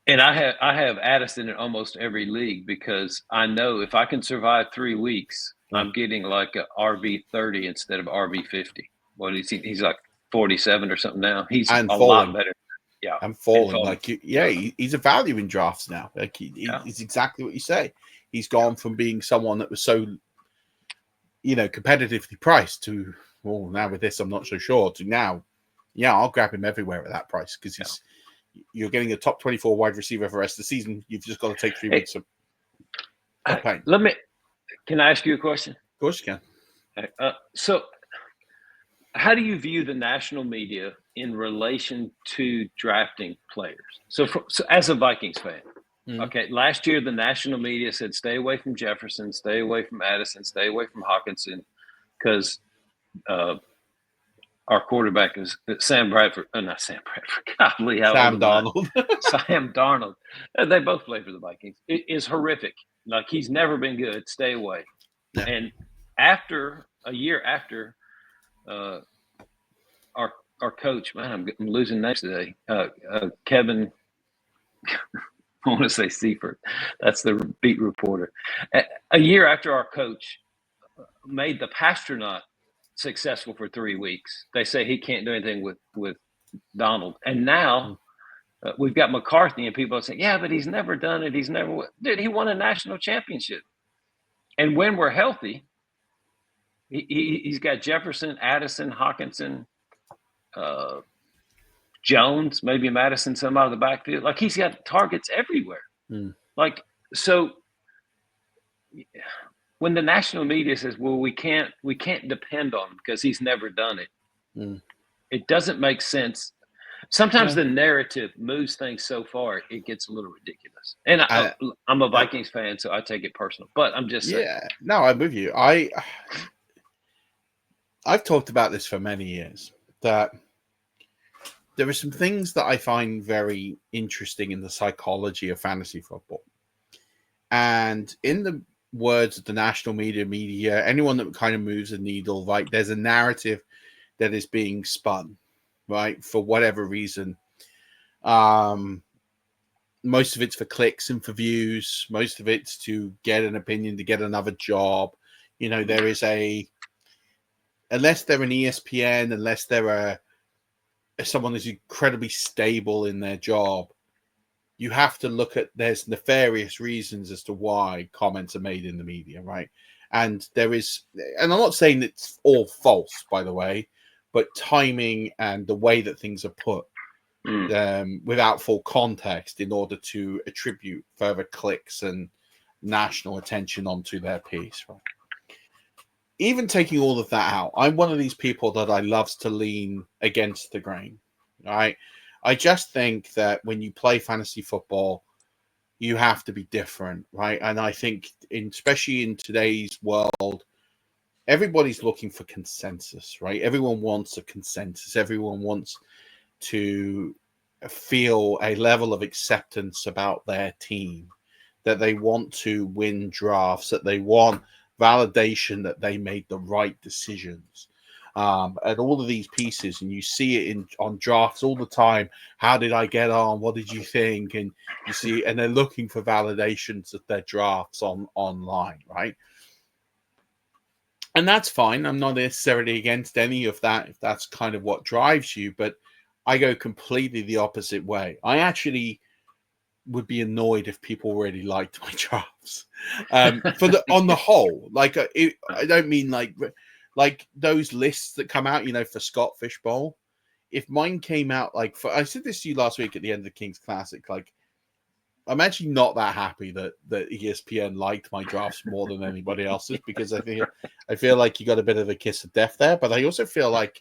And I have Addison in almost every league because I know if I can survive 3 weeks, I'm getting like a RB30 instead of RB50. What he's like 47 or something now. He's lot better. Yeah, I'm falling. Like, he's a value in drafts now. Like he's exactly what you say. He's gone from being someone that was so, competitively priced to, well, now with this, I'm not so sure, to now, I'll grab him everywhere at that price because you're getting a top 24 wide receiver for the rest of the season. You've just got to take 3 weeks of pain. Can I ask you a question? Of course you can. So how do you view the national media in relation to drafting players? So as a Vikings fan, okay, last year the national media said stay away from Jefferson, stay away from Addison, stay away from Hawkinson because our quarterback is Sam Bradford. Not Sam Bradford. Golly, Sam Darnold. Sam Darnold. They both play for the Vikings. It is horrific. Like he's never been good. Stay away. Yeah. And a year after, our coach, man, I'm losing names today. Kevin, I want to say Seifert. That's the beat reporter. A year after our coach made the Pastronaut successful for 3 weeks, they say he can't do anything with Donald. And now we've got McCarthy, and people are saying, yeah, but he's never done it. He won a national championship. And when we're healthy, he's got Jefferson, Addison, Hawkinson, Jones, maybe Madison, some out of the backfield. Like he's got targets everywhere. Like, so when the national media says, well, we can't depend on him because he's never done it. It doesn't make sense. Sometimes the narrative moves things so far, it gets a little ridiculous. And I'm a Vikings fan, so I take it personal. But I'm just saying. Yeah, no, I'm with you. I've talked about this for many years, that there are some things that I find very interesting in the psychology of fantasy football. And in the words of the national media, anyone that kind of moves a needle, right, there's a narrative that is being spun, right, for whatever reason. Most of it's for clicks and for views. Most of it's to get an opinion, to get another job. There is unless they're an ESPN, unless they're someone who's incredibly stable in their job, you have to look at, there's nefarious reasons as to why comments are made in the media, right? And I'm not saying it's all false, by the way, but timing and the way that things are put without full context in order to attribute further clicks and national attention onto their piece. Right? Even taking all of that out, I'm one of these people that I loves to lean against the grain. Right? I just think that when you play fantasy football, you have to be different, right? And I think, especially in today's world, everybody's looking for consensus, right? Everyone wants a consensus. Everyone wants to feel a level of acceptance about their team, that they want to win drafts, that they want validation that they made the right decisions. And all of these pieces, and you see it on drafts all the time. How did I get on? What did you think? And you see, and they're looking for validations of their drafts online, right? And that's fine. I'm not necessarily against any of that if that's kind of what drives you, but I go completely the opposite way. I actually would be annoyed if people really liked my drafts. On the whole, like I don't mean like those lists that come out, for Scott Fishbowl. If mine came out I said this to you last week at the end of the King's Classic, like I'm actually not that happy that ESPN liked my drafts more than anybody else's, because I feel like you got a bit of a kiss of death there. But I also feel like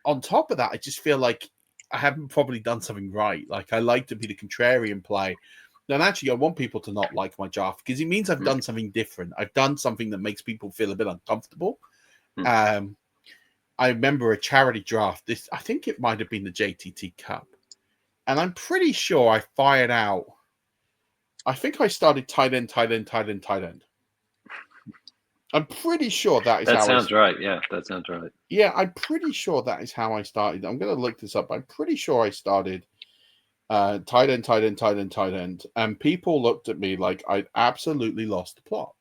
on top of that, I just feel like I haven't probably done something right. Like I like to be the contrarian play. And actually, I want people to not like my draft because it means I've done something different. I've done something that makes people feel a bit uncomfortable. I remember a charity draft. I think it might have been the JTT Cup. And I'm pretty sure I fired out. I think I started tight end. I'm pretty sure that sounds right. Yeah, that sounds right. Yeah, I'm pretty sure that is how I started. I'm going to look this up. I'm pretty sure I started tight end. And people looked at me like I'd absolutely lost the plot.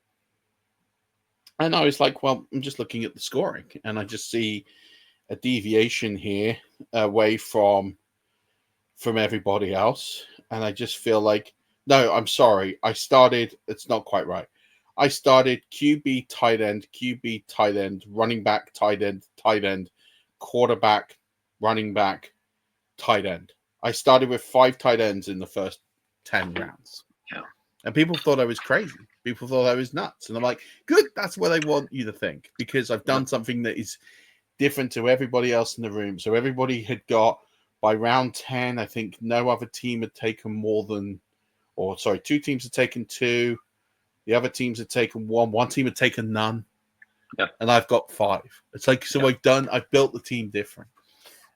And I was like, well, I'm just looking at the scoring. And I just see a deviation here away from everybody else. And I just feel like, no, I'm sorry. It's not quite right. I started QB, tight end, running back, tight end, quarterback, running back, tight end. I started with 5 tight ends in the first 10 rounds. Yeah. And people thought I was crazy. People thought I was nuts. And I'm like, good, that's what I want you to think, because I've done something that is different to everybody else in the room. So everybody had got, by round 10, I think no other team had taken 2 teams had taken 2. The other teams had taken 1. One team had taken none. Yeah. And I've got 5. It's like, so I've built the team different.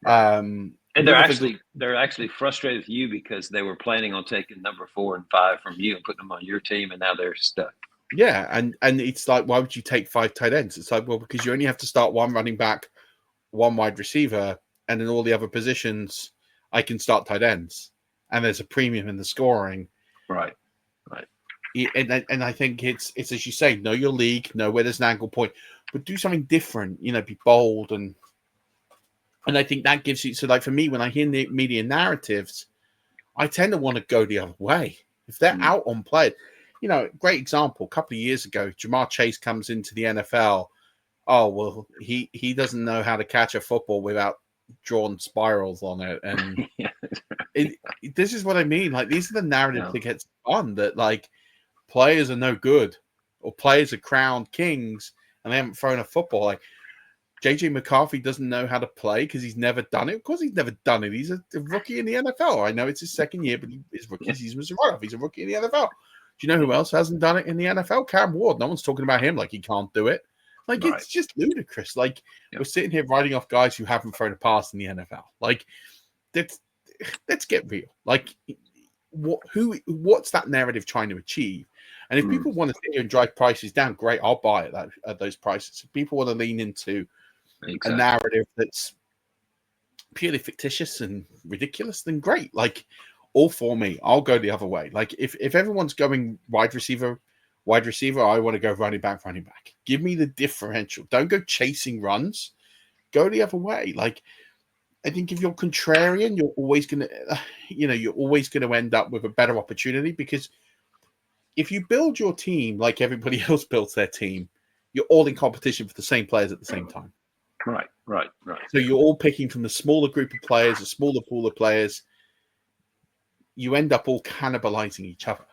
And they're actually frustrated with you because they were planning on taking number 4 and 5 from you and putting them on your team, and now they're stuck. Yeah, and it's like, why would you take 5 tight ends? It's like, well, because you only have to start 1 running back, 1 wide receiver, and in all the other positions, I can start tight ends. And there's a premium in the scoring. Right. And I think it's as you say, know your league, know where there's an angle point, but do something different. Be bold, and I think that gives you. So, like for me, when I hear the media narratives, I tend to want to go the other way. If they're out on play, great example. A couple of years ago, Jamar Chase comes into the NFL. Oh well, he doesn't know how to catch a football without drawn spirals on it, and this is what I mean. Like these are the narratives that gets fun. That like. Players are no good, or players are crowned kings and they haven't thrown a football. Like JJ McCarthy doesn't know how to play because he's never done it. Of course, he's never done it. He's a rookie in the NFL. I know it's his second year, but his rookie season was a write-off. He's a rookie in the NFL. Do you know who else hasn't done it in the NFL? Cam Ward. No one's talking about him like he can't do it. Like it's just ludicrous. Like we're sitting here writing off guys who haven't thrown a pass in the NFL. Like let's get real. Like what's that narrative trying to achieve? And if people want to sit here and drive prices down, great, I'll buy it at those prices. If people want to lean into a narrative that's purely fictitious and ridiculous, then great. Like all for me, I'll go the other way. Like if everyone's going wide receiver, I want to go running back. Give me the differential. Don't go chasing runs. Go the other way. Like I think if you're contrarian, you're always going to end up with a better opportunity, because if you build your team like everybody else builds their team, you're all in competition for the same players at the same time. Right. So you're all picking from the smaller group of players, a smaller pool of players. You end up all cannibalizing each other.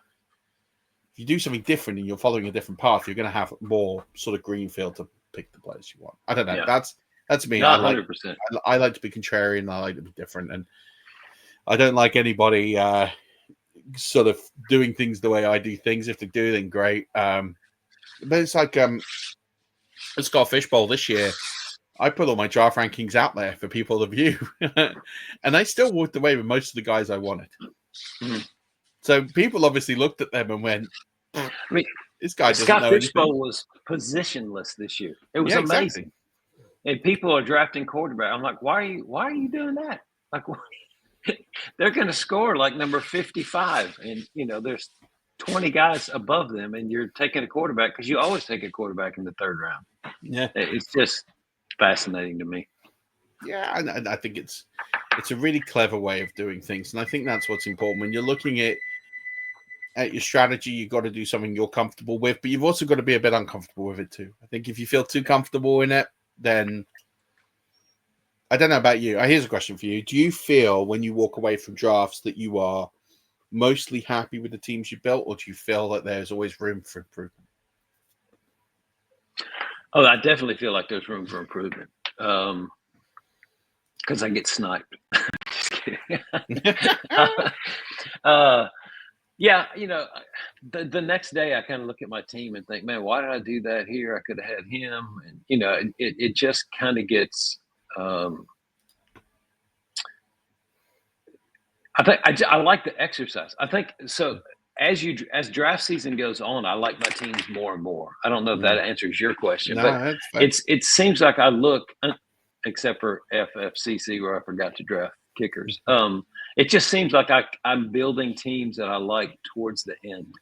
If you do something different and you're following a different path, you're going to have more sort of greenfield to pick the players you want. I don't know. Yeah. That's me. Not 100%. I like to be contrarian. I like to be different, and I don't like anybody sort of doing things the way I do things. If they do, then great. But it's like the Scott Fish Bowl this year. I put all my draft rankings out there for people to view, and I still walked away with most of the guys I wanted. Mm-hmm. So people obviously looked at them and went, I mean, "This guy doesn't Scott know anything." Fishbowl was positionless this year. It was amazing. Exactly. And people are drafting quarterback. I'm like, why are you doing that? Like, they're going to score like number 55, and there's 20 guys above them, and you're taking a quarterback because you always take a quarterback in the third round. Yeah, it's just fascinating to me. Yeah, and I think it's a really clever way of doing things, and I think that's what's important when you're looking at your strategy. You've got to do something you're comfortable with, but you've also got to be a bit uncomfortable with it too. I think if you feel too comfortable in it, then I don't know about you. Here's a question for you. Do you feel when you walk away from drafts that you are mostly happy with the teams you built, or do you feel that there's always room for improvement? Oh, I definitely feel like there's room for improvement because I get sniped. Just kidding. Yeah, the next day I kind of look at my team and think, man, why did I do that here? I could have had him. And, it just kind of gets I like the exercise. I think so. As draft season goes on, I like my teams more and more. I don't know if that answers your question, but it seems like I look, except for FFCC where I forgot to draft kickers. It just seems like I'm building teams that I like towards the end.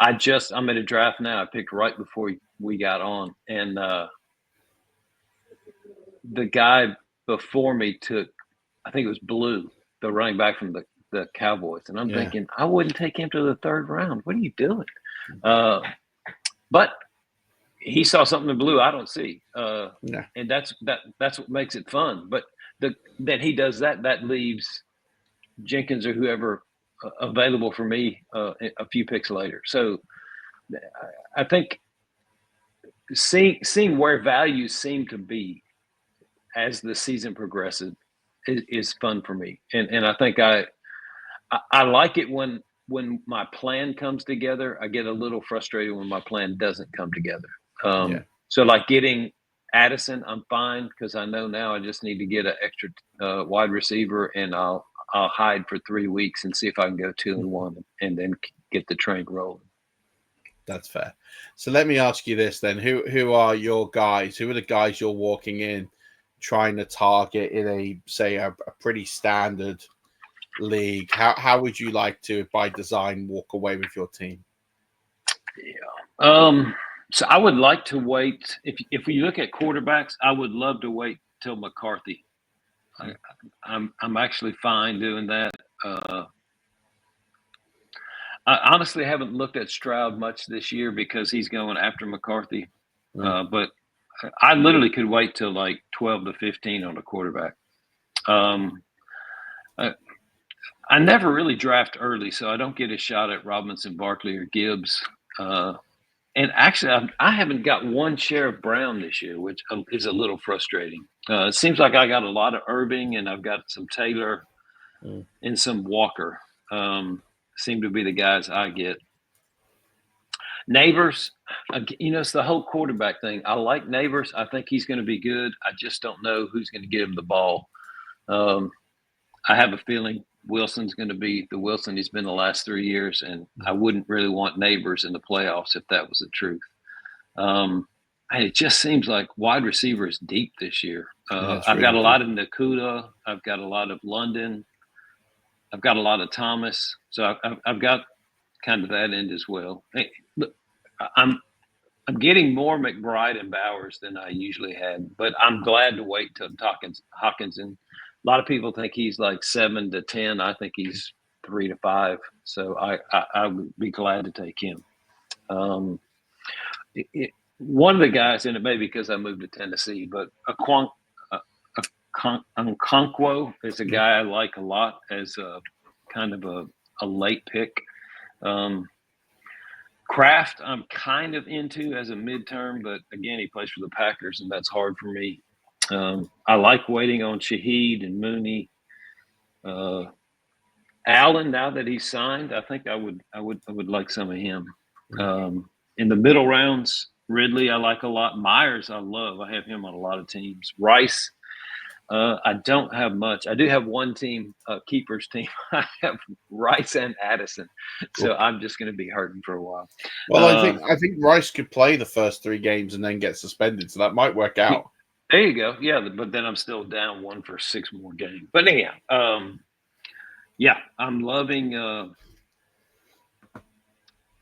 I'm at a draft now. I picked right before we got on, and the guy before me took, I think it was Blue, the running back from the Cowboys, and I'm thinking I wouldn't take him to the third round. What are you doing? But he saw something in Blue I don't see, and that's what makes it fun. But that he does that leaves Jenkins or whoever available for me a few picks later. So I think seeing where values seem to be as the season progresses is fun for me, and I think I like it when my plan comes together. I get a little frustrated when my plan doesn't come together. So like getting Addison, I'm fine because I know now I just need to get an extra wide receiver, and I'll hide for 3 weeks and see if I can go 2-1 and then get the train rolling. That's fair. So let me ask you this then: who are your guys? Who are the guys you're walking in trying to target in a pretty standard league? How would you like to, by design, walk away with your team? So I would like to wait. If we look at quarterbacks, I would love to wait till McCarthy. I'm actually fine doing that. I honestly haven't looked at Stroud much this year because he's going after McCarthy. But I literally could wait till like 12 to 15 on a quarterback. I never really draft early, so I don't get a shot at Robinson, Barkley, or Gibbs. And actually, I haven't got one share of Brown this year, which is a little frustrating. It seems like I got a lot of Irving, and I've got some Taylor and some Walker. Seem to be the guys I get. Neighbors, it's the whole quarterback thing. I like Neighbors. I think he's going to be good. I just don't know who's going to get him the ball. I have a feeling Wilson's going to be the Wilson he's been the last 3 years, and I wouldn't really want Neighbors in the playoffs if that was the truth. And it just seems like wide receiver is deep this year. I've got a lot of Nakuda. I've got a lot of London. I've got a lot of Thomas. So I've got kind of that end as well. Hey, look, I'm getting more McBride and Bowers than I usually had, but I'm glad to wait till Hawkinson. A lot of people think he's like 7 to 10. I think he's 3 to 5. So I would be glad to take him. one of the guys, and it may be because I moved to Tennessee, but Okonkwo is a guy I like a lot as a kind of a late pick. Kraft, I'm kind of into as a midterm, but again, he plays for the Packers, and that's hard for me. I like waiting on Shaheed and Mooney. Allen, now that he's signed, I think I would like some of him. In the middle rounds, Ridley I like a lot. Myers I love. I have him on a lot of teams. Rice, I don't have much. I do have one team, keepers team. I have Rice and Addison, so I'm just going to be hurting for a while. Well, I think Rice could play the first 3 games and then get suspended, so that might work out. There you go. Yeah, but then I'm still down 1 for 6 more games. But anyhow, yeah, I'm loving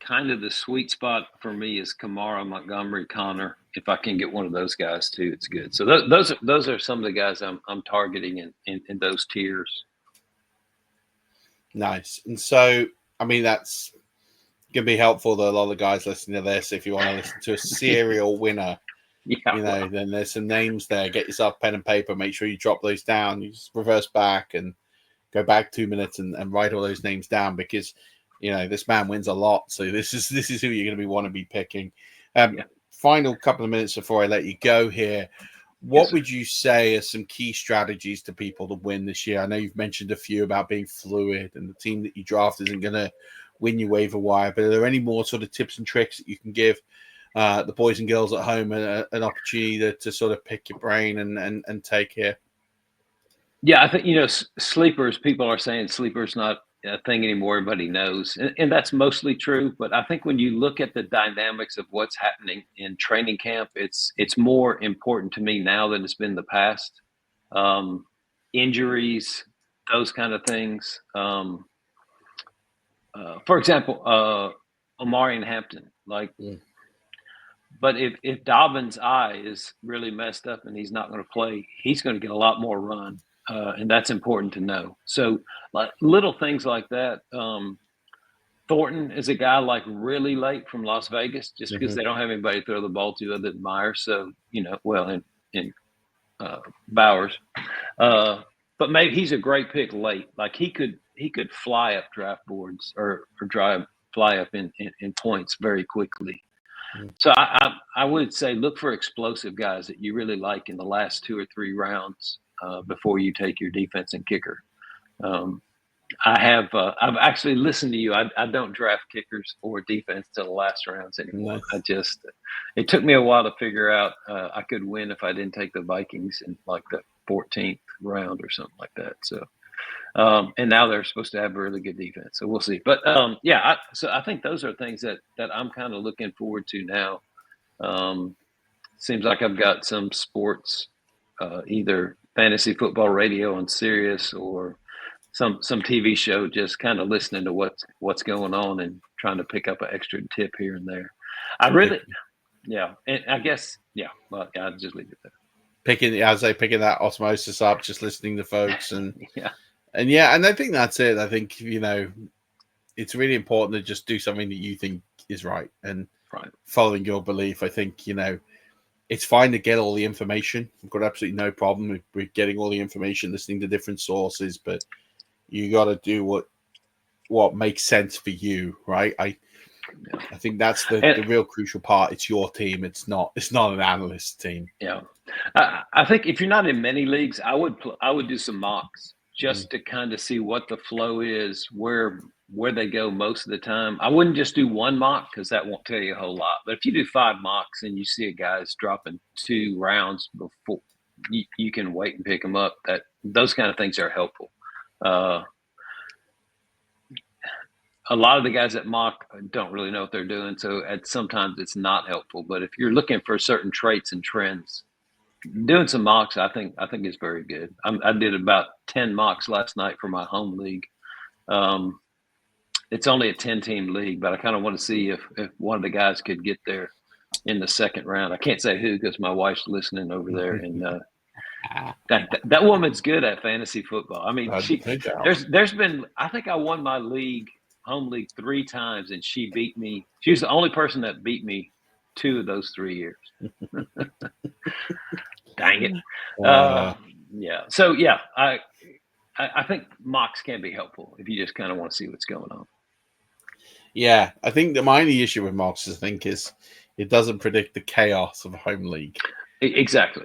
kind of the sweet spot for me is Kamara, Montgomery, Connor. If I can get one of those guys too, it's good. So those are some of the guys I'm targeting in those tiers. Nice. And so, I mean, that's going to be helpful to a lot of the guys listening to this. If you want to listen to a serial winner, then there's some names there. Get yourself pen and paper. Make sure you drop those down. You just reverse back and go back 2 minutes and write all those names down, because this man wins a lot. So this is who you're going to want to be picking. Final couple of minutes before I let you go here. What would you say are some key strategies to people to win this year? I know you've mentioned a few about being fluid and the team that you draft isn't going to win you waiver wire, but are there any more sort of tips and tricks that you can give the boys and girls at home an opportunity to sort of pick your brain and take here? Yeah, I think, sleepers, people are saying sleepers not a thing anymore. Everybody knows. And that's mostly true. But I think when you look at the dynamics of what's happening in training camp, it's more important to me now than it's been in the past. Injuries, those kind of things. For example, Omari and Hampton, but if Dobbins' eye is really messed up and he's not going to play, he's going to get a lot more run. And that's important to know. So little things like that. Thornton is a guy really late from Las Vegas, just because they don't have anybody to throw the ball to other than Myers. So, in Bowers. But maybe he's a great pick late. He could fly up draft boards or fly up in points very quickly. So I would say look for explosive guys that you really like in the last 2 or 3 rounds before you take your defense and kicker. I've actually listened to you. I don't draft kickers or defense till the last rounds anymore. Nice. It took me a while to figure out I could win if I didn't take the Vikings in the 14th round or something like that. So, and now they're supposed to have a really good defense. So we'll see. But so I think those are things that I'm kind of looking forward to now. Seems like I've got some sports, either fantasy football radio on Sirius or some TV show, just kind of listening to what's going on and trying to pick up an extra tip here and there. And I guess, well, I'll just leave it there. Picking that osmosis up, just listening to folks and and I think that's it. I think, it's really important to just do something that you think is right and following your belief. I think, it's fine to get all the information. I've got absolutely no problem with getting all the information, listening to different sources, but you got to do what makes sense for you, right? I think that's the real crucial part. It's your team. It's not an analyst team. Yeah, I think if you're not in many leagues, I would do some mocks just to kind of see what the flow is, where they go most of the time. I wouldn't just do one mock because that won't tell you a whole lot. But if you do 5 mocks and you see a guy's dropping 2 rounds before, you can wait and pick them up. Those kind of things are helpful. A lot of the guys that mock don't really know what they're doing, so sometimes it's not helpful. But if you're looking for certain traits and trends, doing some mocks, I think is very good. I did about 10 mocks last night for my home league. It's only a 10-team league, but I kind of want to see if one of the guys could get there in the second round. I can't say who because my wife's listening over there, and that woman's good at fantasy football. I mean, there's been, I think I won my home league 3 times, and she beat me. She was the only person that beat me 2 of those 3 years. Dang it. Yeah. So yeah, I think mocks can be helpful if you just kind of want to see what's going on. Yeah, I think my only issue with mocks, I think, is it doesn't predict the chaos of a home league. Exactly.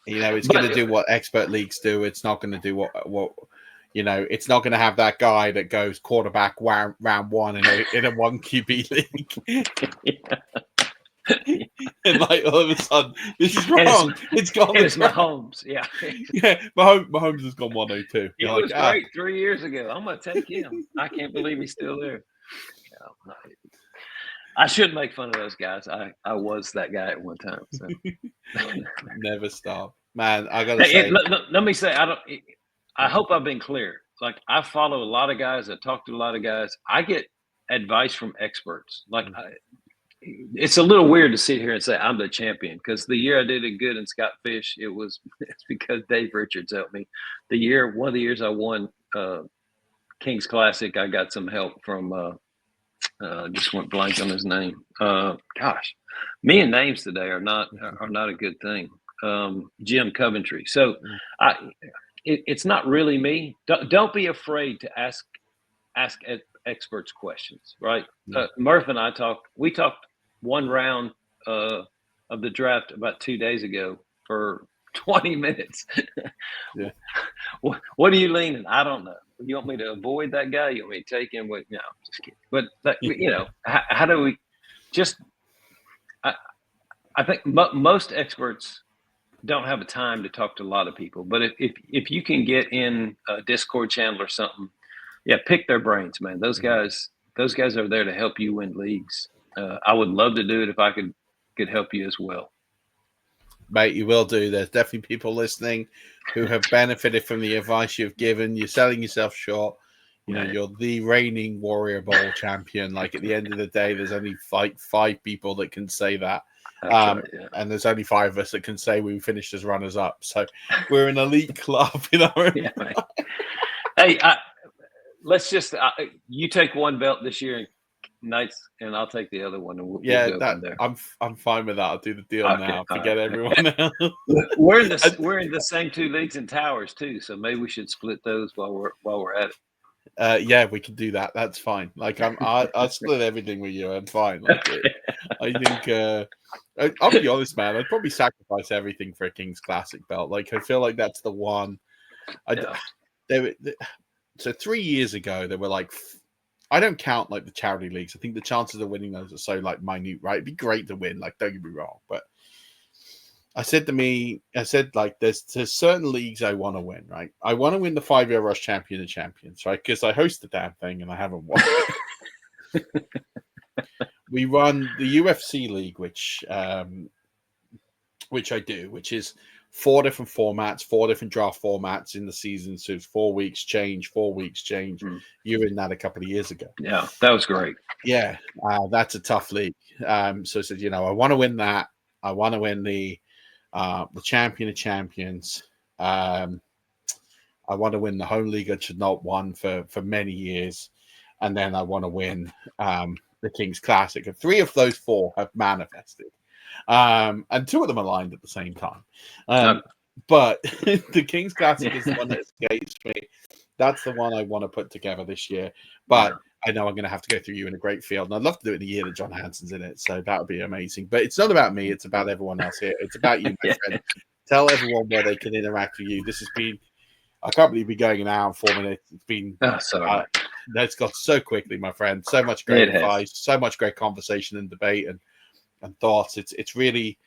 You know, it's going to do what expert leagues do. It's not going to do what you know. It's not going to have that guy that goes quarterback round one in a 1 QB league. And like all of a sudden, this is wrong. It's gone. It's Mahomes. Yeah. Mahomes has gone 102. He was great 3 years ago. I'm going to take him. I can't believe he's still there. No. I shouldn't make fun of those guys. I was that guy at one time. So. Never stop, man. I gotta say. Let me say, I hope I've been clear. Like, I follow a lot of guys. I talk to a lot of guys. I get advice from experts. Like, it's a little weird to sit here and say I'm the champion, because the year I did it good in Scott Fish, it's because Dave Richards helped me. One of the years I won King's Classic, I got some help from. Just went blank on his name. Gosh, me and names today are not a good thing. Jim Coventry. So it's not really me. Don't be afraid to ask experts questions, right? Murf and I talked 1 round of the draft about 2 days ago for 20 minutes. Yeah. What are you leaning? I don't know. You want me to avoid that guy? You want me to take him? No, I'm just kidding. But you know, how do we just? I think most experts don't have a time to talk to a lot of people. But if you can get in a Discord channel or something, yeah, pick their brains, man. Those guys are there to help you win leagues. I would love to do it if I could help you as well. Mate, you will do. There's definitely people listening who have benefited from the advice you've given. You're selling yourself short. You know, you're the reigning Warrior Bowl champion. Like, at the end of the day, there's only five people that can say that. Right, yeah. And there's only 5 of us that can say we finished as runners up. So we're an elite club in our own. Yeah, hey, let's just you take 1 belt this year, Knights, and I'll take the other one. And we'll go from there. I'm fine with that. I'll do the deal now. Forget everyone else. We're in the same 2 leagues in Towers too, so maybe we should split those while we're at it. Yeah, we can do that. That's fine. Like, I split everything with you. I'm fine. Like, I think I'll be honest, man. I'd probably sacrifice everything for a King's Classic belt. Like, I feel like that's the one. So 3 years ago, there were like. I don't count like the charity leagues. I think the chances of winning those are so like minute, right? It'd be great to win. Like, don't get me wrong, but I said like there's certain leagues I want to win, right? I want to win the 5-year rush champion of champions, right? Because I host the damn thing and I haven't won. We run the UFC league, which I do, which is 4 different formats, 4 different draft formats in the season. So it's 4 weeks change, 4 weeks change. You were in that a couple of years ago. Yeah, that was great. Yeah, that's a tough league. So I said, you know, I want to win that. I want to win the champion of champions. I want to win the home league, which had not won for many years. And then I want to win the King's Classic. And 3 of those 4 have manifested. And 2 of them aligned at the same time. But the King's Classic is the one that escapes me. That's the one I want to put together this year. But I know I'm going to have to go through you in a great field. And I'd love to do it in the year that John Hansen's in it. So that would be amazing. But it's not about me. It's about everyone else here. It's about you, my friend. Tell everyone where they can interact with you. This has been, I can't believe we're going an hour and 4 minutes. It's been, that's gone so quickly, my friend. So much great advice, so much great conversation and debate and thoughts. It's really,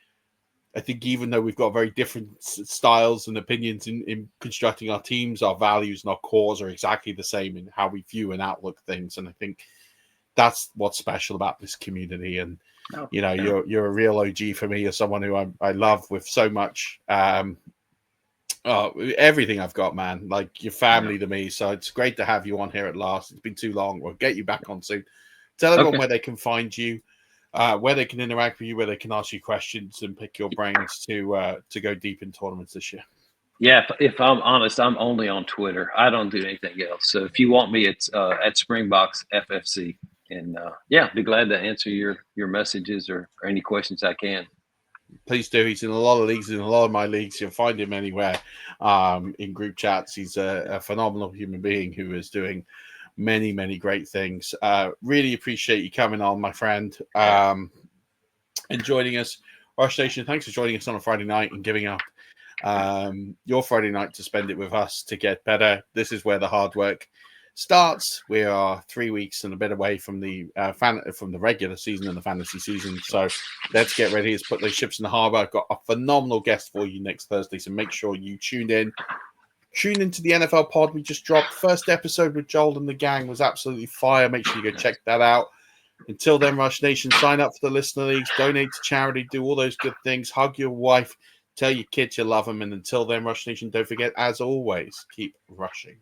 I think, even though we've got very different styles and opinions in constructing our teams, our values and our cores are exactly the same in how we view and outlook things. And I think that's what's special about this community. And you know, you're a real OG for me, as someone who I love with so much everything I've got, man. Like, your family to me. So it's great to have you on here at last. It's been too long. We'll get you back on soon. Tell everyone where they can find you, where they can interact with you, where they can ask you questions and pick your brains to go deep in tournaments this year. Yeah, if I'm honest, I'm only on Twitter. I don't do anything else. So if you want me, it's at Springboks FFC. be glad to answer your messages or any questions I can. Please do. He's in a lot of leagues, in a lot of my leagues. You'll find him anywhere in group chats. He's a phenomenal human being who is doing many, many great things. Really appreciate you coming on, my friend, and joining us. Rush Nation, thanks for joining us on a Friday night and giving up your Friday night to spend it with us to get better. This is where the hard work starts. We are 3 weeks and a bit away from the regular season and the fantasy season. So let's get ready. Let's put those ships in the harbor. I've got a phenomenal guest for you next Thursday. So make sure you tune in. Tune into the NFL pod we just dropped. First episode with Joel and the gang was absolutely fire. Make sure you go check that out. Until then, Rush Nation, sign up for the listener leagues, donate to charity, do all those good things. Hug your wife. Tell your kids you love them. And until then, Rush Nation, don't forget, as always, keep rushing.